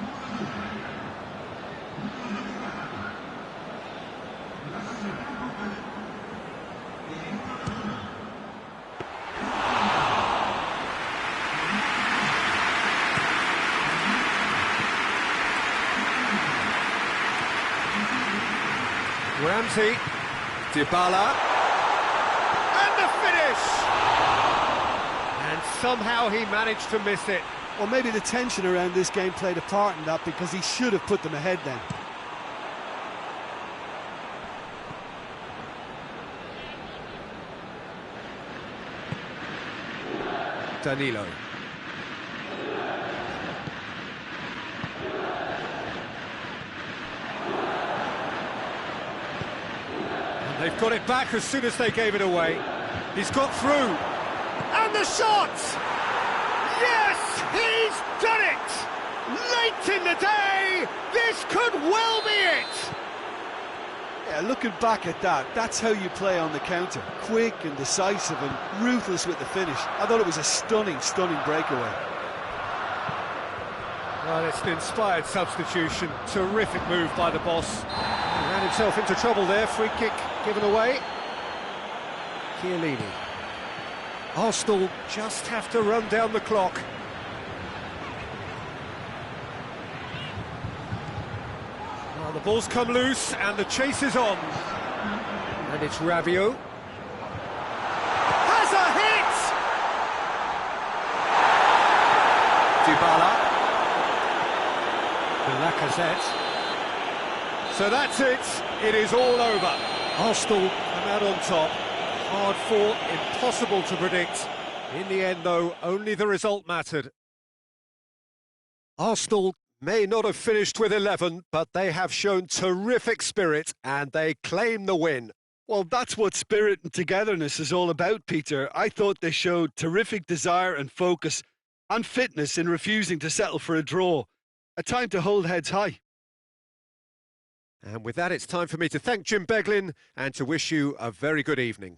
Ramsey, Dybala, and the finish! And somehow he managed to miss it. Well, maybe the tension around this game played a part in that, because he should have put them ahead then. Danilo. They've got it back as soon as they gave it away. He's got through. And the shot! Yes, he's done it! Late in the day, this could well be it! Yeah, looking back at that, that's how you play on the counter. Quick and decisive and ruthless with the finish. I thought it was a stunning, stunning breakaway. Well, it's an inspired substitution. Terrific move by the boss. He ran himself into trouble there. Free kick given away. Chiellini. Arsenal just have to run down the clock. Well, the ball's come loose and the chase is on. And it's Rabiot. Has a hit! Dybala. To Lacazette. So that's it. It is all over. Arsenal come out on top. Hard fought, impossible to predict. In the end, though, only the result mattered. Arsenal may not have finished with 11, but they have shown terrific spirit and they claim the win. Well, that's what spirit and togetherness is all about, Peter. I thought they showed terrific desire and focus and fitness in refusing to settle for a draw. A time to hold heads high. And with that, it's time for me to thank Jim Beglin and to wish you a very good evening.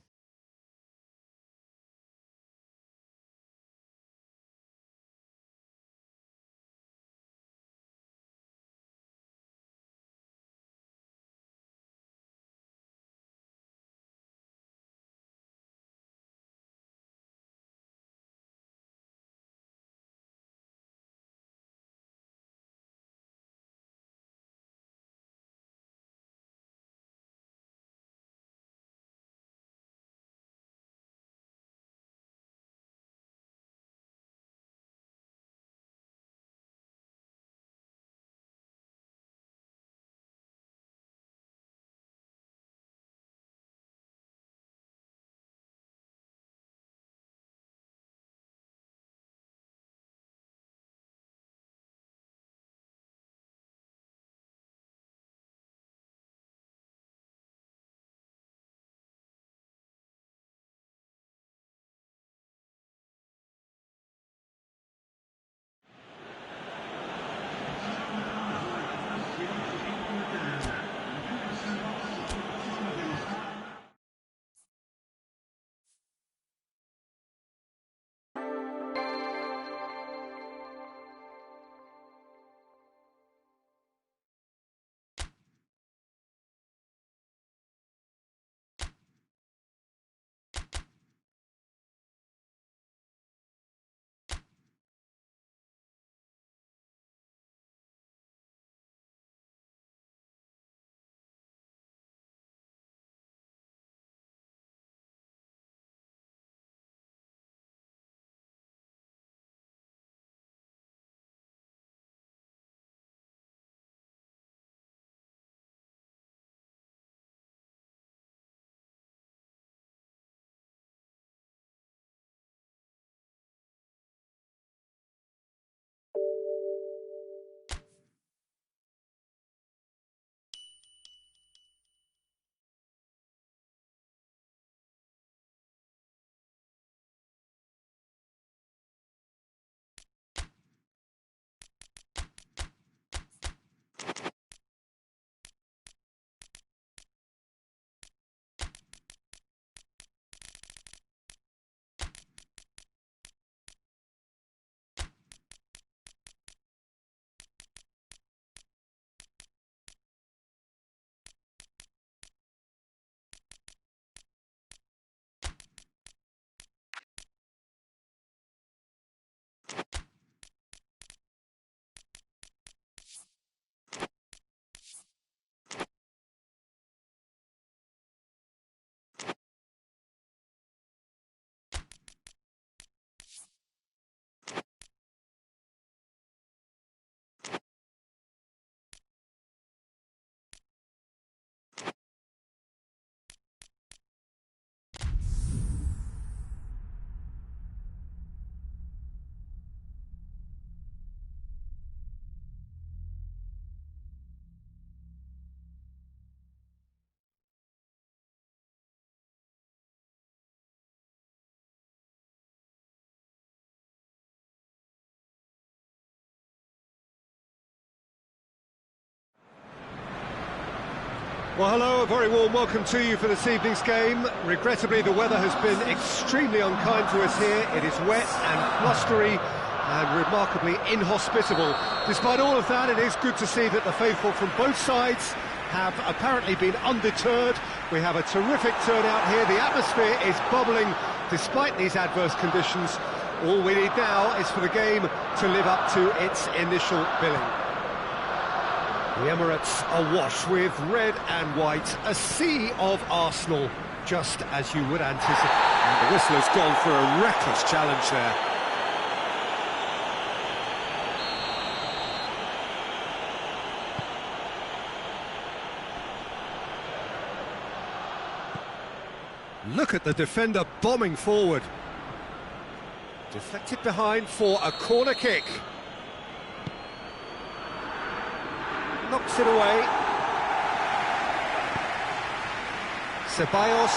Well, hello, a very warm welcome to you for this evening's game. Regrettably, the weather has been extremely unkind to us here. It is wet and blustery and remarkably inhospitable. Despite all of that, it is good to see that the faithful from both sides have apparently been undeterred. We have a terrific turnout here. The atmosphere is bubbling despite these adverse conditions. All we need now is for the game to live up to its initial billing. The Emirates awash with red and white, a sea of Arsenal, just as you would anticipate. And the whistle has gone for a reckless challenge there. Look at the defender bombing forward. Deflected behind for a corner kick. Knocks it away. Ceballos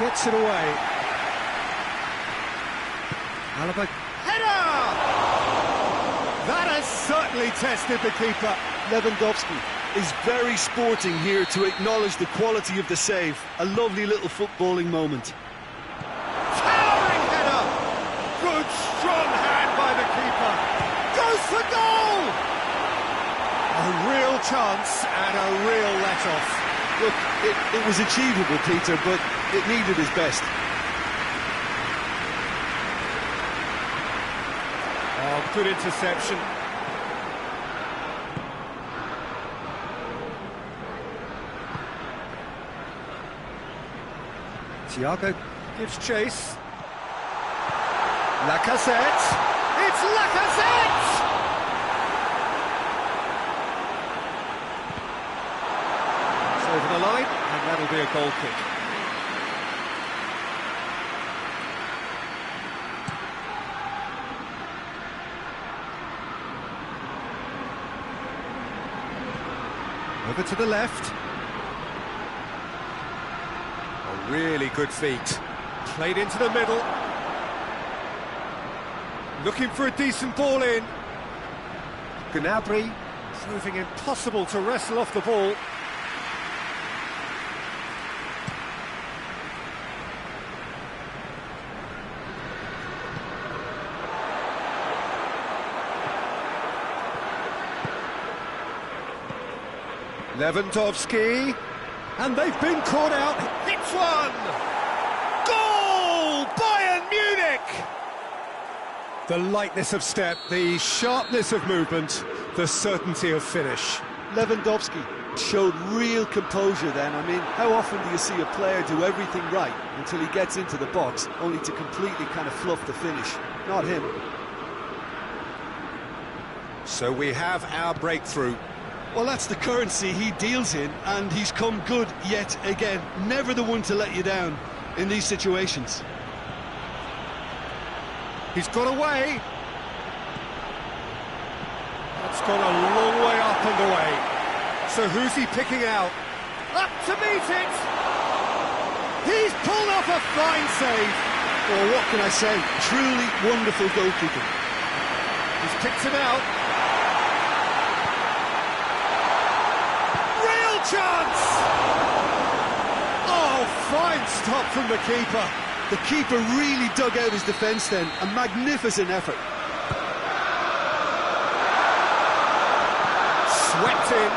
gets it away. Alaba, header! That has certainly tested the keeper. Lewandowski is very sporting here to acknowledge the quality of the save. A lovely little footballing moment. Towering header! Good, strong hand by the keeper. Goes for goal! A real chance and a real let-off. Look, it was achievable, Peter, but it needed his best. Oh, good interception. Thiago gives chase. Lacazette. It's Lacazette! It's over the line, and that'll be a goal kick. Over to the left. A really good feat. Played into the middle. Looking for a decent ball in. Gnabry proving impossible to wrestle off the ball. Lewandowski, and they've been caught out. Hits one! Goal! Bayern Munich! The lightness of step, the sharpness of movement, the certainty of finish. Lewandowski showed real composure then. I mean, how often do you see a player do everything right until he gets into the box, only to completely kind of fluff the finish? Not him. So we have our breakthrough. Well, that's the currency he deals in, and he's come good yet again. Never the one to let you down in these situations. He's got away. That's gone a long way up and away. So who's he picking out? Up to meet it! He's pulled off a fine save. Well, what can I say? Truly wonderful goalkeeping. He's picked him out. Chance! Oh, fine stop from the keeper. The keeper really dug out his defence then. A magnificent effort. Swept in.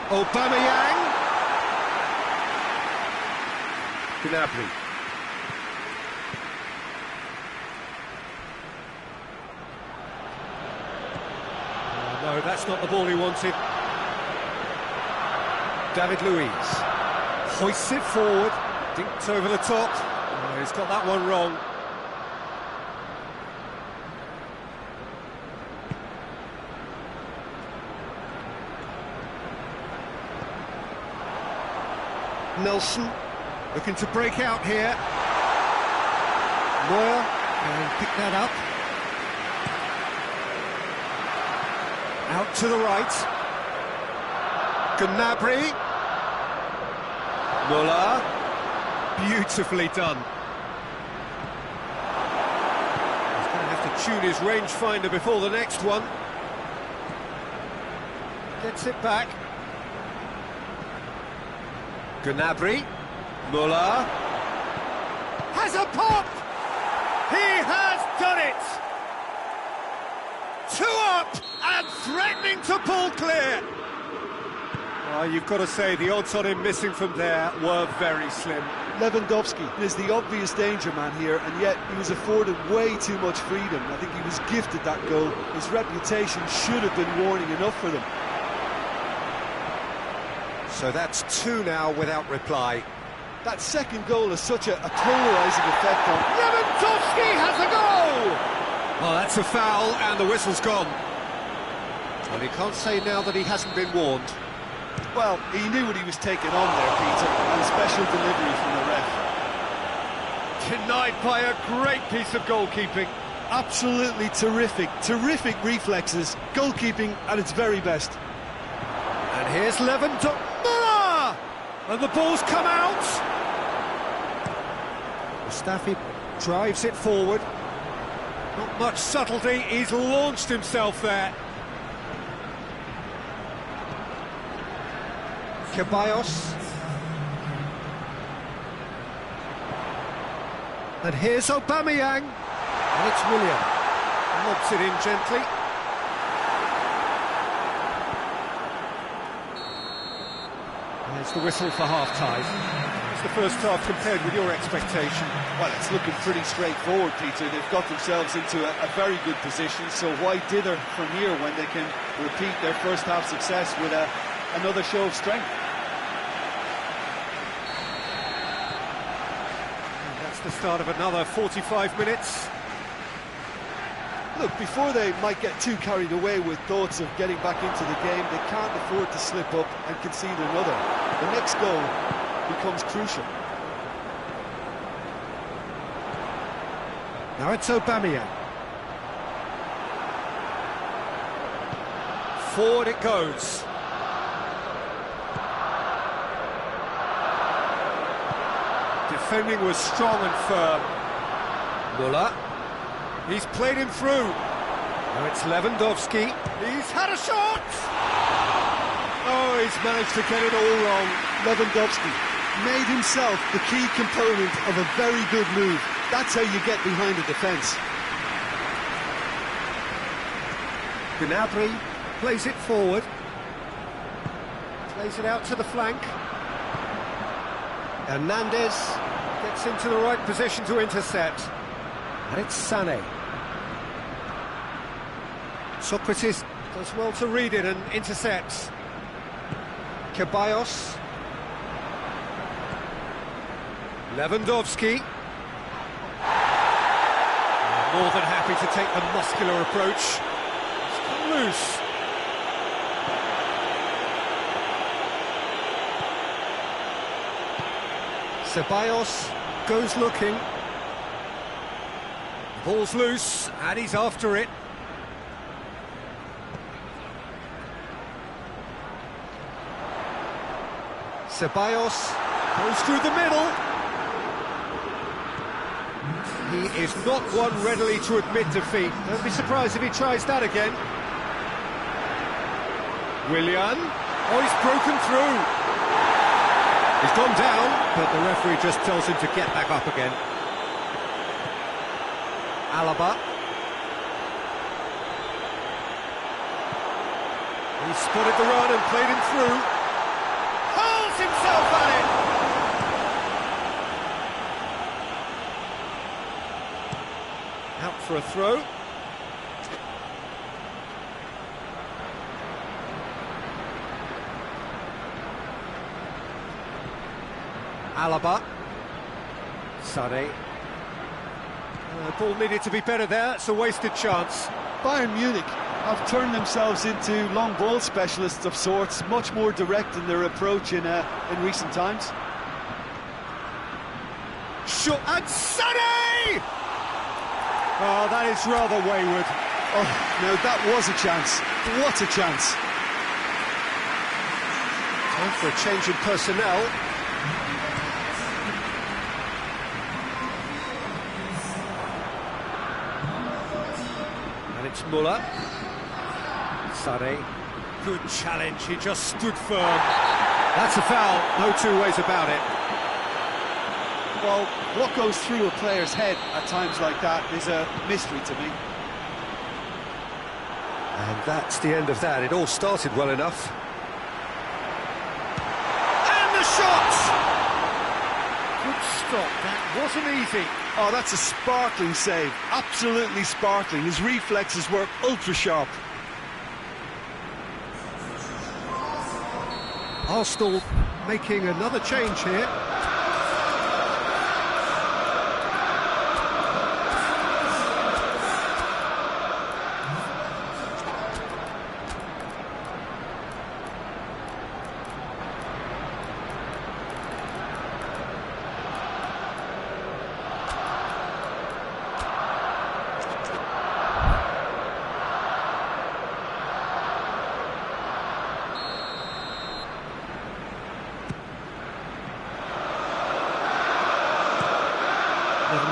Aubameyang. Gnabry. No, that's not the ball he wanted. David Luiz hoists it forward, dinked over the top. Oh, he's got that one wrong. Nelson looking to break out here. Neuer can pick that up. Out to the right. Gnabry. Muller. Beautifully done. He's going to have to tune his rangefinder before the next one. Gets it back. Gnabry. Muller. Has a pop! He has done it! 2 up and threatening to pull clear. You've got to say the odds on him missing from there were very slim. Lewandowski is the obvious danger man here, and yet he was afforded way too much freedom. I think he was gifted that goal. His reputation should have been warning enough for them. So that's 2 now without reply. That second goal has such a polarising effect on... Lewandowski has a goal! Well, that's a foul, and the whistle's gone. Well, you can't say now that he hasn't been warned. Well, he knew what he was taking on there, Peter, and a special delivery from the ref. Denied by a great piece of goalkeeping. Absolutely terrific reflexes, goalkeeping at its very best. And here's Lewandowski, And the ball's come out. Mustafi drives it forward. Not much subtlety, he's launched himself there. Ceballos. And here's Aubameyang. And it's Willian. Lobs it in gently. There's the whistle for half-time. It's the first half compared with your expectation. Well, it's looking pretty straightforward, Peter. They've got themselves into a very good position, so why dither from here when they can repeat their first half success with another show of strength? And that's the start of another 45 minutes. Look, before they might get too carried away with thoughts of getting back into the game, they can't afford to slip up and concede another. The next goal becomes crucial. Now it's Aubameyang. Forward it goes. Defending was strong and firm. Muller. He's played him through. Now it's Lewandowski. He's had a shot! Oh, he's managed to get it all wrong. Lewandowski made himself the key component of a very good move. That's how you get behind a defence. Gnabry plays it forward. Plays it out to the flank. Hernandez gets into the right position to intercept. And it's Sané. Socrates does well to read it and intercepts. Ceballos. Lewandowski. More than happy to take the muscular approach. It's come loose. Ceballos goes looking. Ball's loose, and he's after it. Ceballos Goes through the middle. He is not one readily to admit defeat. Don't be surprised if he tries that again. Willian. Oh, he's broken through. He's gone down, but the referee just tells him to get back up again. Alaba. He spotted the run and played him through. Hurls himself at it. Out for a throw. Alaba. Sané. The ball needed to be better there. It's a wasted chance. Bayern Munich have turned themselves into long ball specialists of sorts, much more direct in their approach in recent times. Shot and Sané! Oh, that is rather wayward. Oh, no, that was a chance. What a chance. Time for a change in personnel. And it's Muller. Sané. Good challenge, he just stood firm. That's a foul, no two ways about it. Well, what goes through a player's head at times like that is a mystery to me. And that's the end of that. It all started well enough. And the shot! Good stop, that wasn't easy. Oh, that's a sparkling save, absolutely sparkling. His reflexes were ultra-sharp. Arsenal making another change here.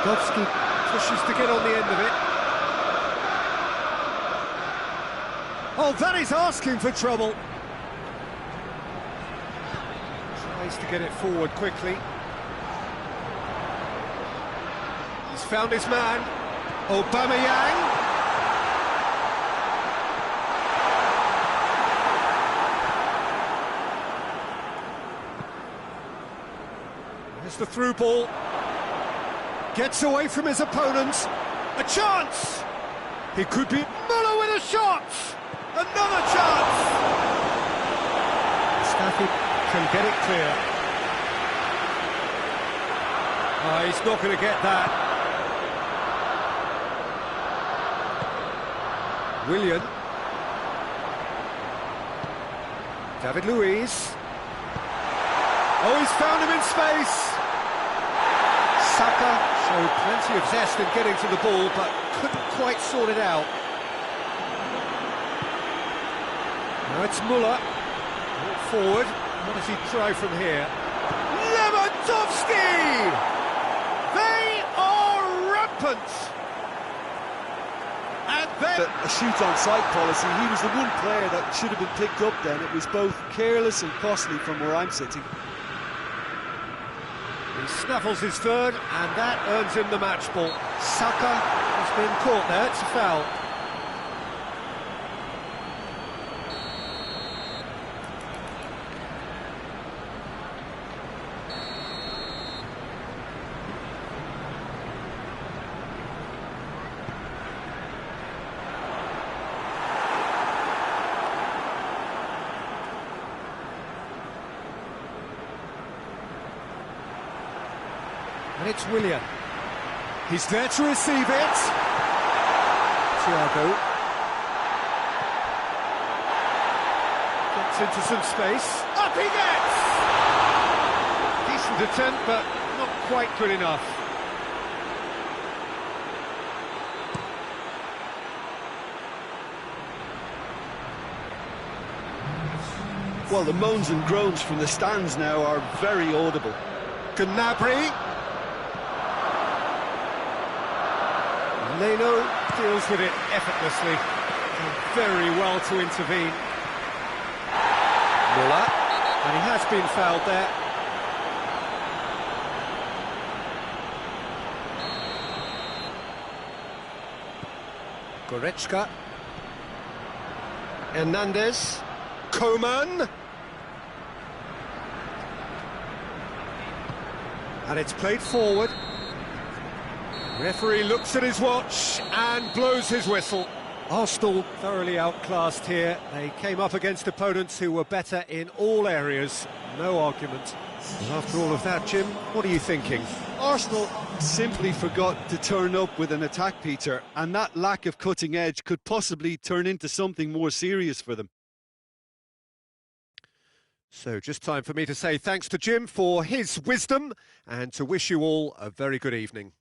Lewandowski pushes to get on the end of it. Oh, that is asking for trouble. Tries to get it forward quickly. He's found his man. Aubameyang. There's the through ball. Gets away from his opponent. A chance! He could be... Muller with a shot! Another chance! Staffy can get it clear. Oh, he's not going to get that. Willian. David Luiz. Oh, he's found him in space. Saka showed plenty of zest in getting to the ball, but couldn't quite sort it out. Now it's Muller. Walk forward. What does he try from here? Lewandowski! They are rampant! And then... A shoot-on-sight policy. He was the one player that should have been picked up then. It was both careless and costly from where I'm sitting. He snaffles his third, and that earns him the match ball. Saka has been caught there, it's a foul. And it's Willian. He's there to receive it. Thiago. Gets into some space. Up he gets! Decent attempt, but not quite good enough. Well, the moans and groans from the stands now are very audible. Gnabry. Leno deals with it effortlessly. And very well to intervene. Muller. And he has been fouled there. Goretzka. Hernandez. Coman. And it's played forward. Referee looks at his watch and blows his whistle. Arsenal thoroughly outclassed here. They came up against opponents who were better in all areas. No argument. And after all of that, Jim, what are you thinking? Arsenal simply forgot to turn up with an attack, Peter, and that lack of cutting edge could possibly turn into something more serious for them. So just time for me to say thanks to Jim for his wisdom and to wish you all a very good evening.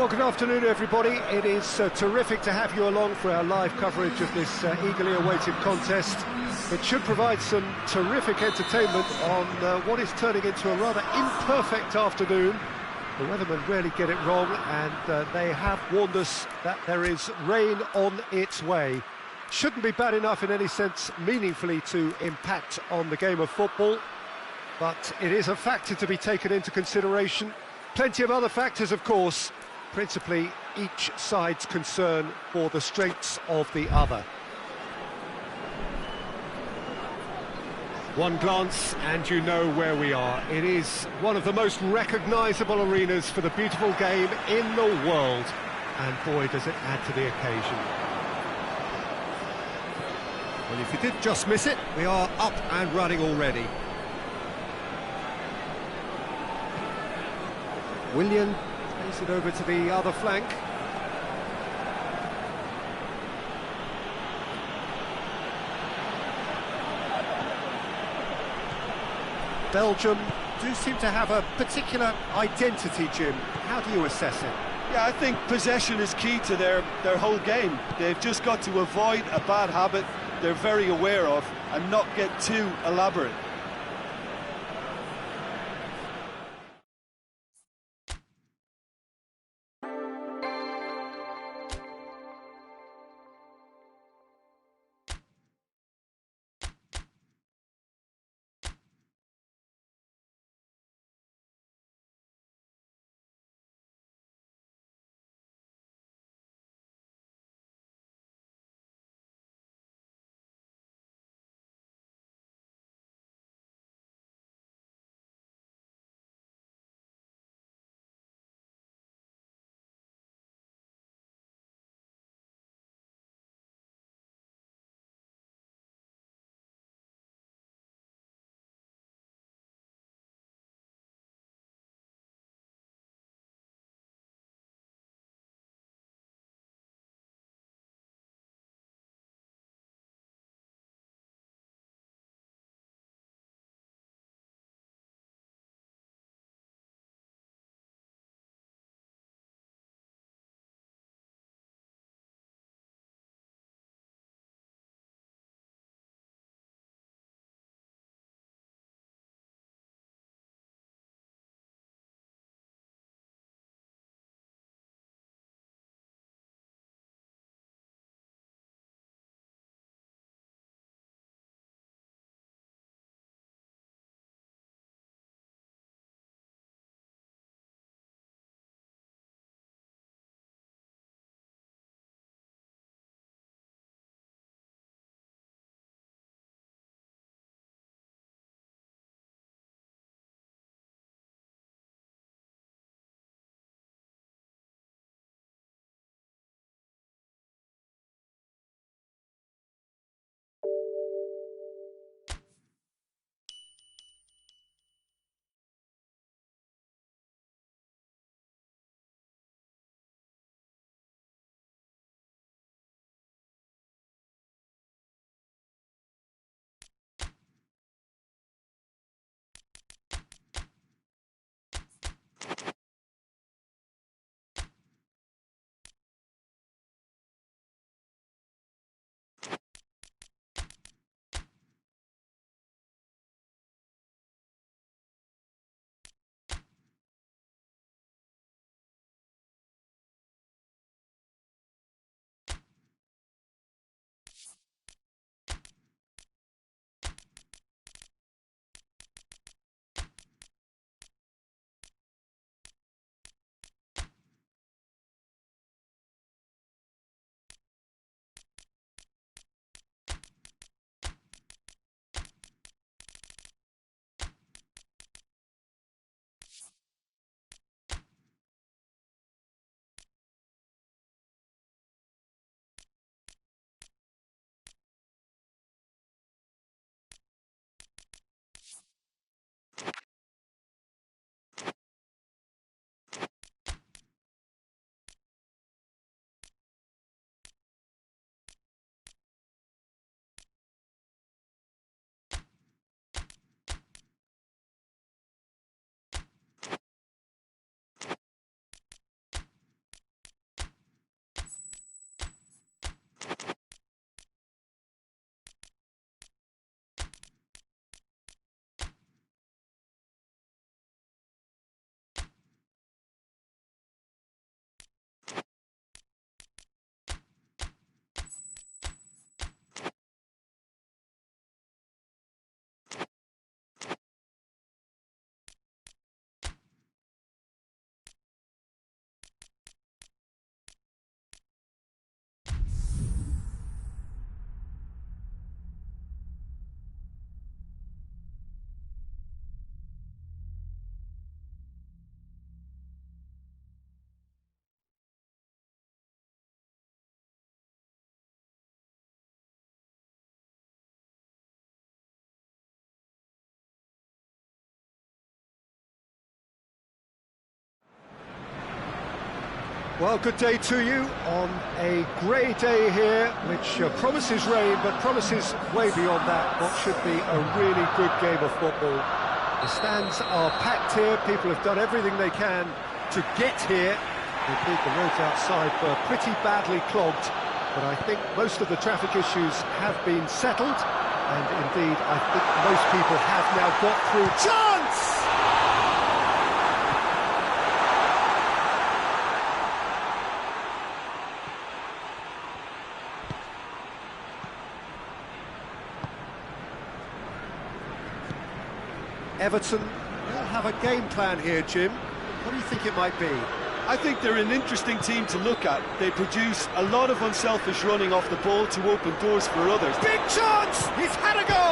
Well, good afternoon, everybody. It is terrific to have you along for our live coverage of this eagerly awaited contest. It should provide some terrific entertainment on what is turning into a rather imperfect afternoon. The weathermen rarely get it wrong, and they have warned us that there is rain on its way. Shouldn't be bad enough in any sense meaningfully to impact on the game of football, but it is a factor to be taken into consideration. Plenty of other factors, of course, principally each side's concern for the strengths of the other. One glance and you know where we are. It is one of the most recognisable arenas for the beautiful game in the world, and boy does it add to the occasion. Well, if you did just miss it, we are up and running already. Willian plays it over to the other flank. Belgium do seem to have a particular identity, Jim. How do you assess it? Yeah, I think possession is key to their whole game. They've just got to avoid a bad habit they're very aware of and not get too elaborate. Well, good day to you on a grey day here, which promises rain, but promises way beyond that what should be a really good game of football. The stands are packed here, people have done everything they can to get here. Indeed, the roads outside were pretty badly clogged, but I think most of the traffic issues have been settled, and indeed, I think most people have now got through. Chance! Everton will have a game plan here, Jim. What do you think it might be? I think they're an interesting team to look at. They produce a lot of unselfish running off the ball to open doors for others. Big chance! He's had a go!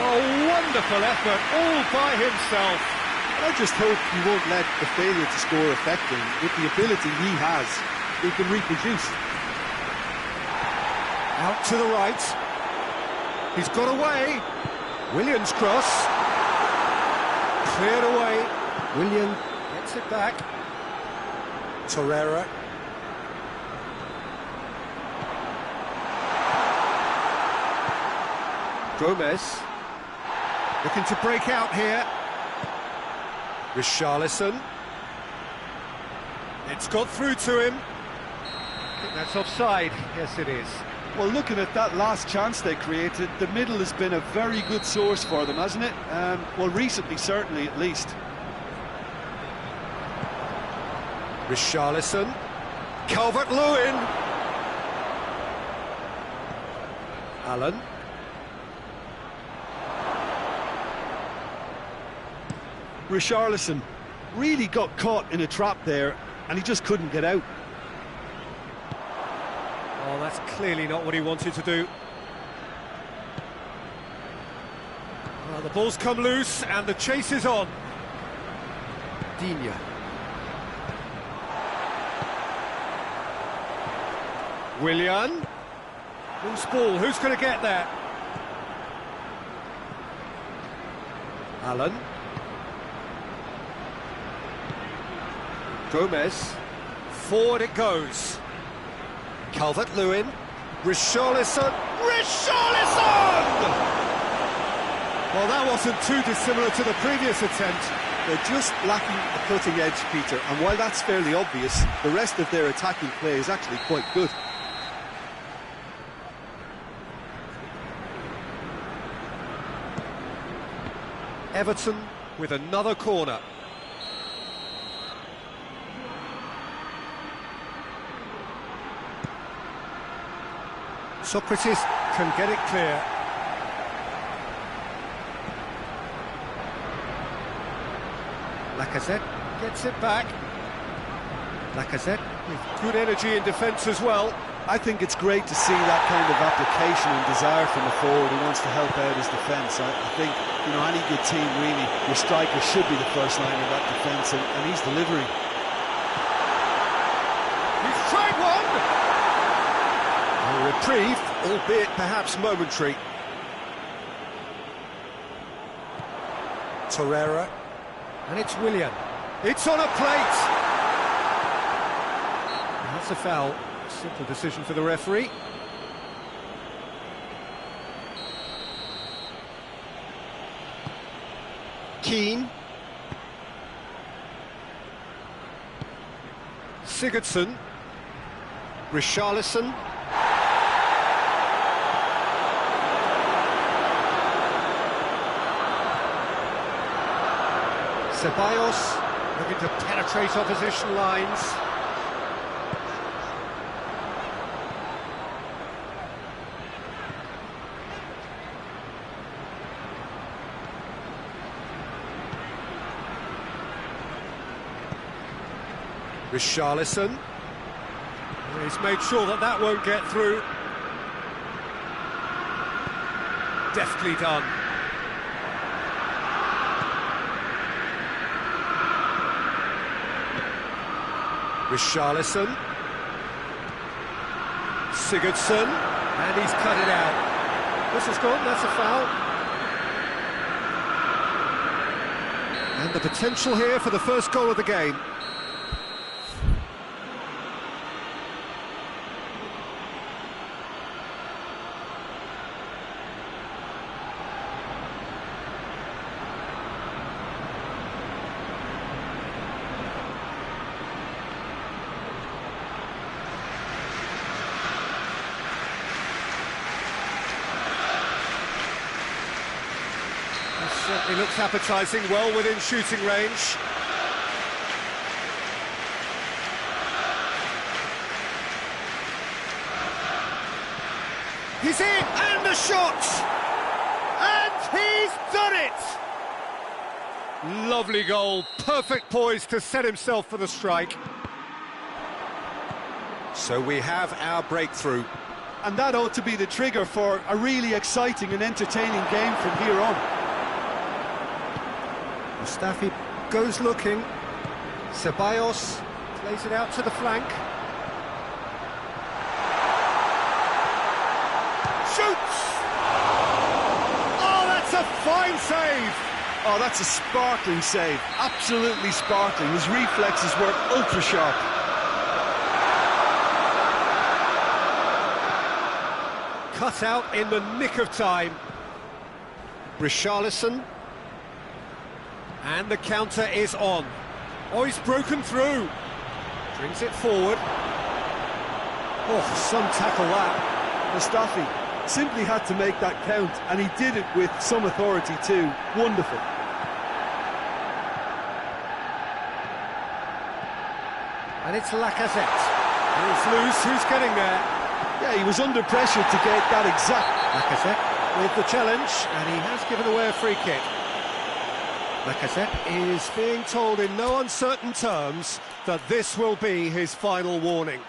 A wonderful effort, all by himself. I just hope he won't let the failure to score affect him. With the ability he has, he can reproduce. Out to the right. He's got away. Williams' cross. Cleared away. William gets it back. Torreira. Gomez. Looking to break out here. Richarlison. It's got through to him. I think that's offside. Yes, it is. Well, looking at that last chance they created, the middle has been a very good source for them, hasn't it? Well, recently, certainly, at least. Richarlison. Calvert-Lewin. Allen. Richarlison really got caught in a trap there, and he just couldn't get out. Oh, that's clearly not what he wanted to do. Well, the ball's come loose and the chase is on. Digne. Willian. Loose ball, who's going to get that? Allen. Gomez. Forward it goes. Calvert-Lewin, Richarlison, Richarlison! Well, that wasn't too dissimilar to the previous attempt. They're just lacking a cutting edge, Peter, and while that's fairly obvious, the rest of their attacking play is actually quite good. Everton with another corner. Socrates can get it clear. Lacazette gets it back. Lacazette with good energy in defence as well. I think it's great to see that kind of application and desire from a forward who wants to help out his defence. I think, you know, any good team really, your striker should be the first line of that defence, and he's delivering. He's tried one! A reprieve, albeit perhaps momentary. Torreira. And it's Willian. It's on a plate! And that's a foul. Simple decision for the referee. Keane. Sigurdsson. Richarlison. Ceballos looking to penetrate opposition lines. Richarlison. He's made sure that that won't get through. Deftly done. Richarlison. Sigurdsson. And he's cut it out. This is gone, that's a foul. And the potential here for the first goal of the game. This certainly looks appetising, well within shooting range. He's in, and the shot! And he's done it! Lovely goal, perfect poise to set himself for the strike. So we have our breakthrough. And that ought to be the trigger for a really exciting and entertaining game from here on. Mustafi goes looking. Ceballos plays it out to the flank. Shoots! Oh, that's a fine save! Oh, that's a sparkling save. Absolutely sparkling. His reflexes were ultra sharp. Cut out in the nick of time. Richarlison. And the counter is on. Oh, he's broken through. Brings it forward. Oh, some tackle that. Mustafi simply had to make that count, and he did it with some authority too. Wonderful. And it's Lacazette. He's loose, who's getting there? Yeah, he was under pressure to get that exact. Lacazette with the challenge, and he has given away a free kick. Lacazette is being told in no uncertain terms that this will be his final warning.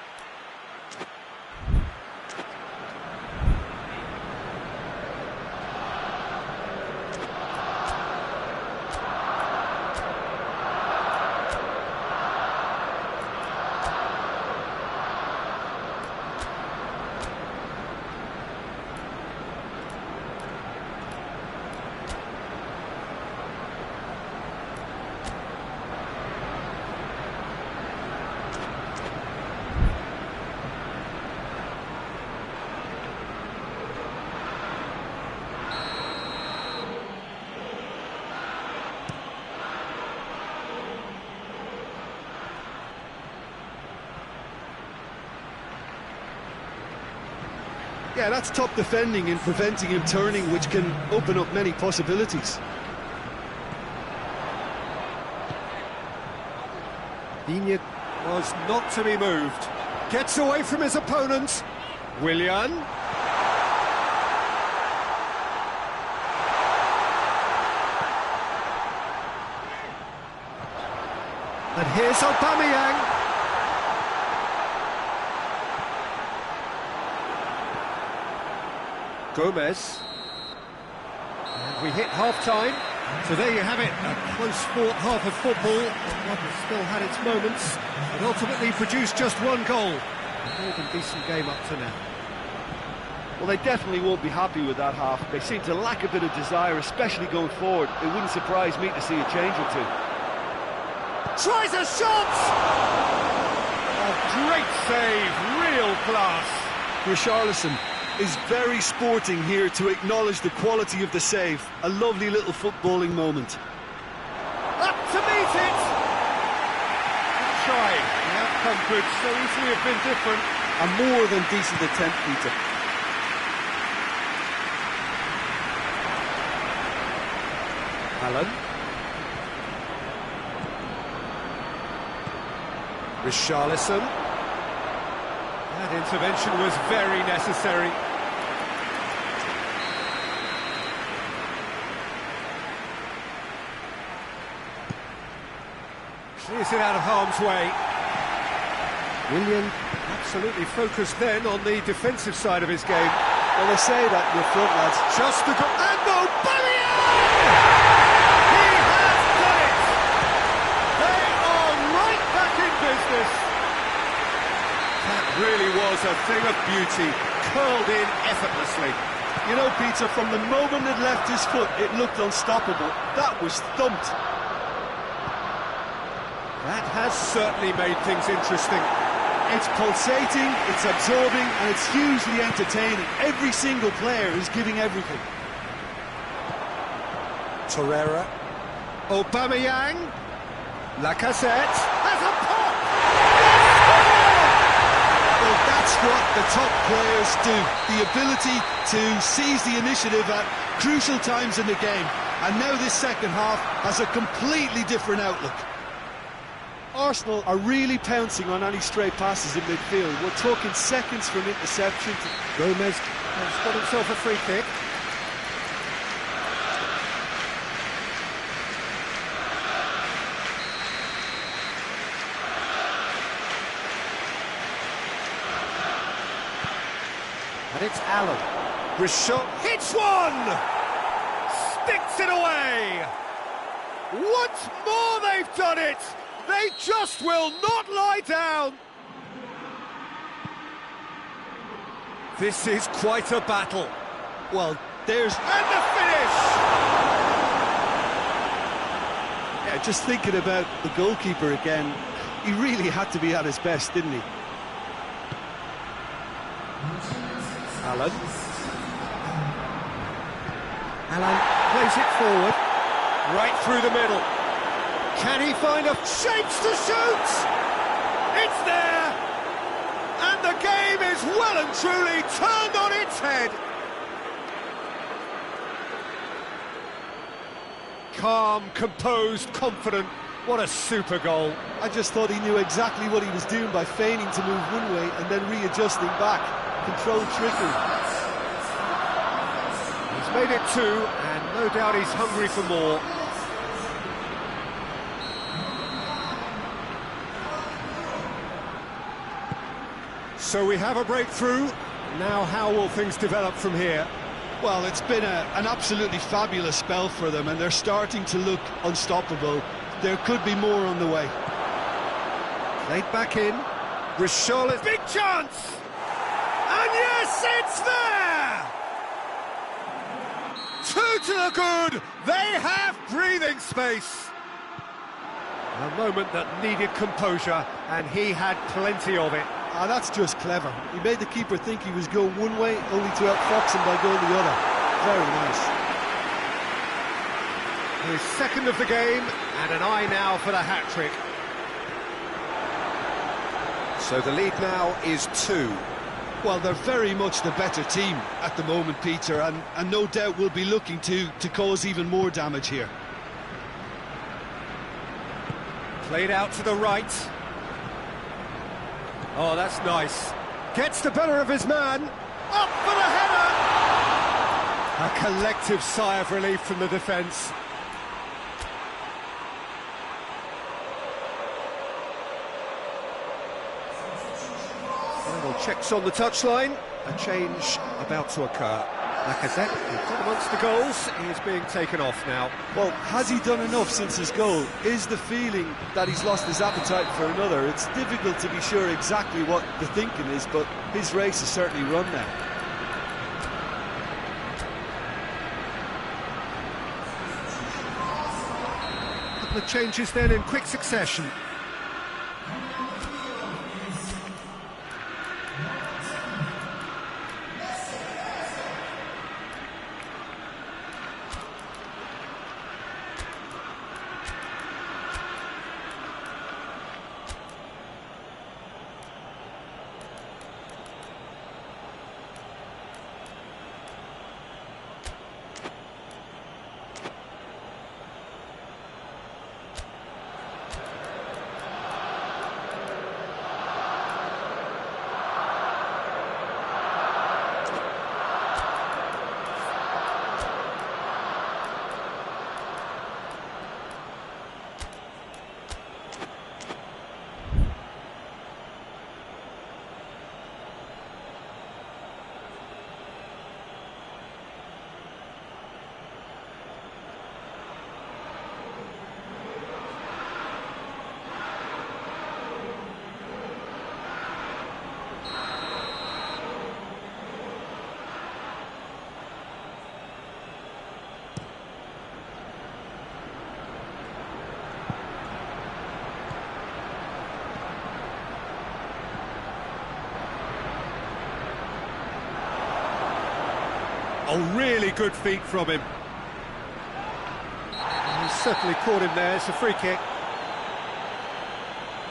Yeah, that's top defending and preventing him turning, which can open up many possibilities. Digne was not to be moved. Gets away from his opponent. Willian. And here's Aubameyang. Gomez. And we hit half-time. So there you have it, a close-fought half of football. One that still had its moments, and ultimately produced just one goal. A more than decent game up to now. Well, they definitely won't be happy with that half. They seem to lack a bit of desire, especially going forward. It wouldn't surprise me to see a change or two. Tries a shot! A great save, real class. Richarlison is very sporting here to acknowledge the quality of the save. A lovely little footballing moment. Up to meet it! Trying. The outcome could so easily have been different. A more than decent attempt, Peter. Allen. Richarlison. That intervention was very necessary. Clears it out of harm's way. Willian absolutely focused then on the defensive side of his game. Well, they say that in the front, lads. Just the goal. And Aubameyang! He has done it! They are right back in business. That really was a thing of beauty, curled in effortlessly. You know, Peter, from the moment it left his foot, it looked unstoppable. That was thumped. That has certainly made things interesting. It's pulsating, it's absorbing, and it's hugely entertaining. Every single player is giving everything. Torreira. Aubameyang. Lacazette. Has a pop! Well, that's what the top players do. The ability to seize the initiative at crucial times in the game. And now this second half has a completely different outlook. Arsenal are really pouncing on any stray passes in midfield. We're talking seconds from interception to... Gomez has got himself a free kick. And it's Allen. Rashad hits one! Sticks it away! Once more they've done it! They just will not lie down! This is quite a battle. Well, there's... And the finish! Yeah, just thinking about the goalkeeper again, he really had to be at his best, didn't he? Allen. Allen plays it forward, right through the middle. Can he find a shapes to shoot? It's there! And the game is well and truly turned on its head. Calm, composed, confident. What a super goal. I just thought he knew exactly what he was doing by feigning to move one way and then readjusting back. Controlled trickery. He's made it two, and no doubt he's hungry for more. So we have a breakthrough. Now how will things develop from here? Well, it's been an absolutely fabulous spell for them, and they're starting to look unstoppable. There could be more on the way. Played back in. Rashad, big chance! And yes, it's there! Two to the good. They have breathing space. A moment that needed composure, and he had plenty of it. Ah, that's just clever. He made the keeper think he was going one way, only to outfox him by going the other. Very nice. His second of the game, and an eye now for the hat-trick. So the lead now is 2. Well, they're very much the better team at the moment, Peter, and no doubt will be looking to cause even more damage here. Played out to the right. Oh, that's nice. Gets the better of his man. Up for the header! A collective sigh of relief from the defence. Final checks on the touchline. A change about to occur. Lacazette, who's got amongst the goals, is being taken off now. Well, has he done enough since his goal? Is the feeling that he's lost his appetite for another? It's difficult to be sure exactly what the thinking is, but his race is certainly run now. A couple of changes then in quick succession. Oh, really good feet from him. He's certainly caught him there. It's a free kick.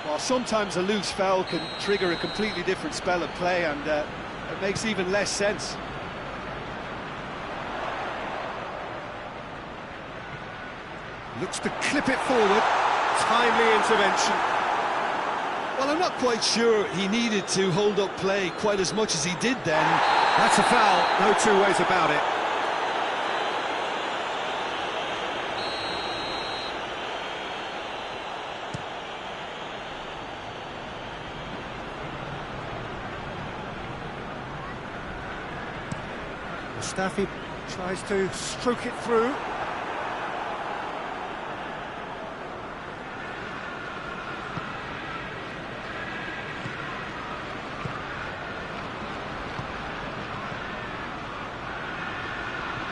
Well, sometimes a loose foul can trigger a completely different spell of play, and it makes even less sense. Looks to clip it forward. Timely intervention. Well, I'm not quite sure he needed to hold up play quite as much as he did then. That's a foul, no two ways about it. Mustafi tries to stroke it through.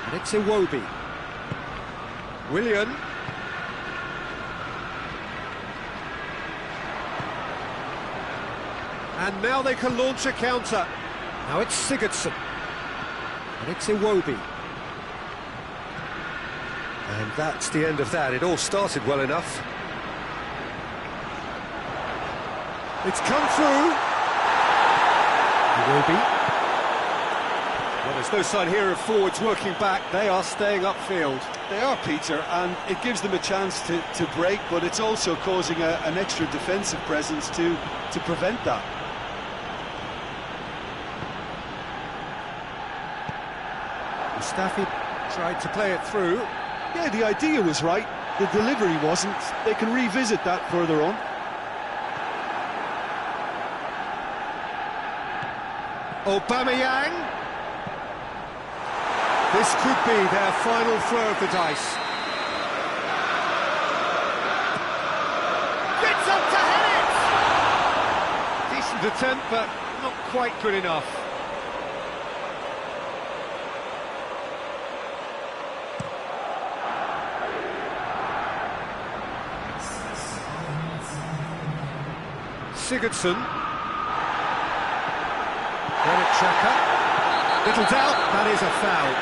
And it's Iwobi. Willian. And now they can launch a counter. Now it's Sigurdsson. And it's Iwobi. And that's the end of that. It all started well enough. It's come through. Iwobi. Well, there's no sign here of forwards working back. They are staying upfield. They are, Peter, and it gives them a chance to break, but it's also causing an extra defensive presence to prevent that. Mustafi tried to play it through. Yeah, the idea was right, the delivery wasn't. They can revisit that further on. Aubameyang. This could be their final throw of the dice. Gets up to head it! Decent attempt, but not quite good enough. Sigurdsson. Granit Xhaka. Little doubt, that is a foul.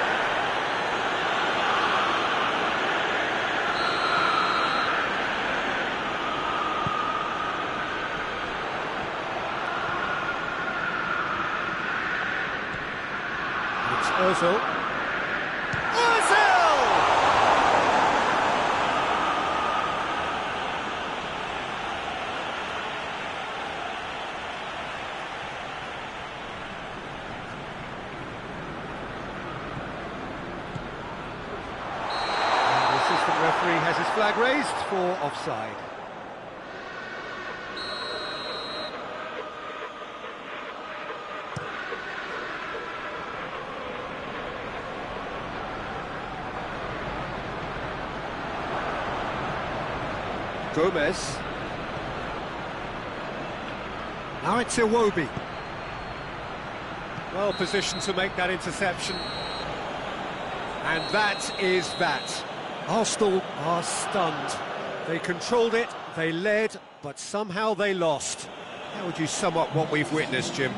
It's Ozil. Ozil! And the assistant referee has his flag raised for offside. Gomez. Now it's Iwobi. Well positioned to make that interception. And that is that. Arsenal are stunned. They controlled it, they led, but somehow they lost. How would you sum up what we've witnessed, Jim?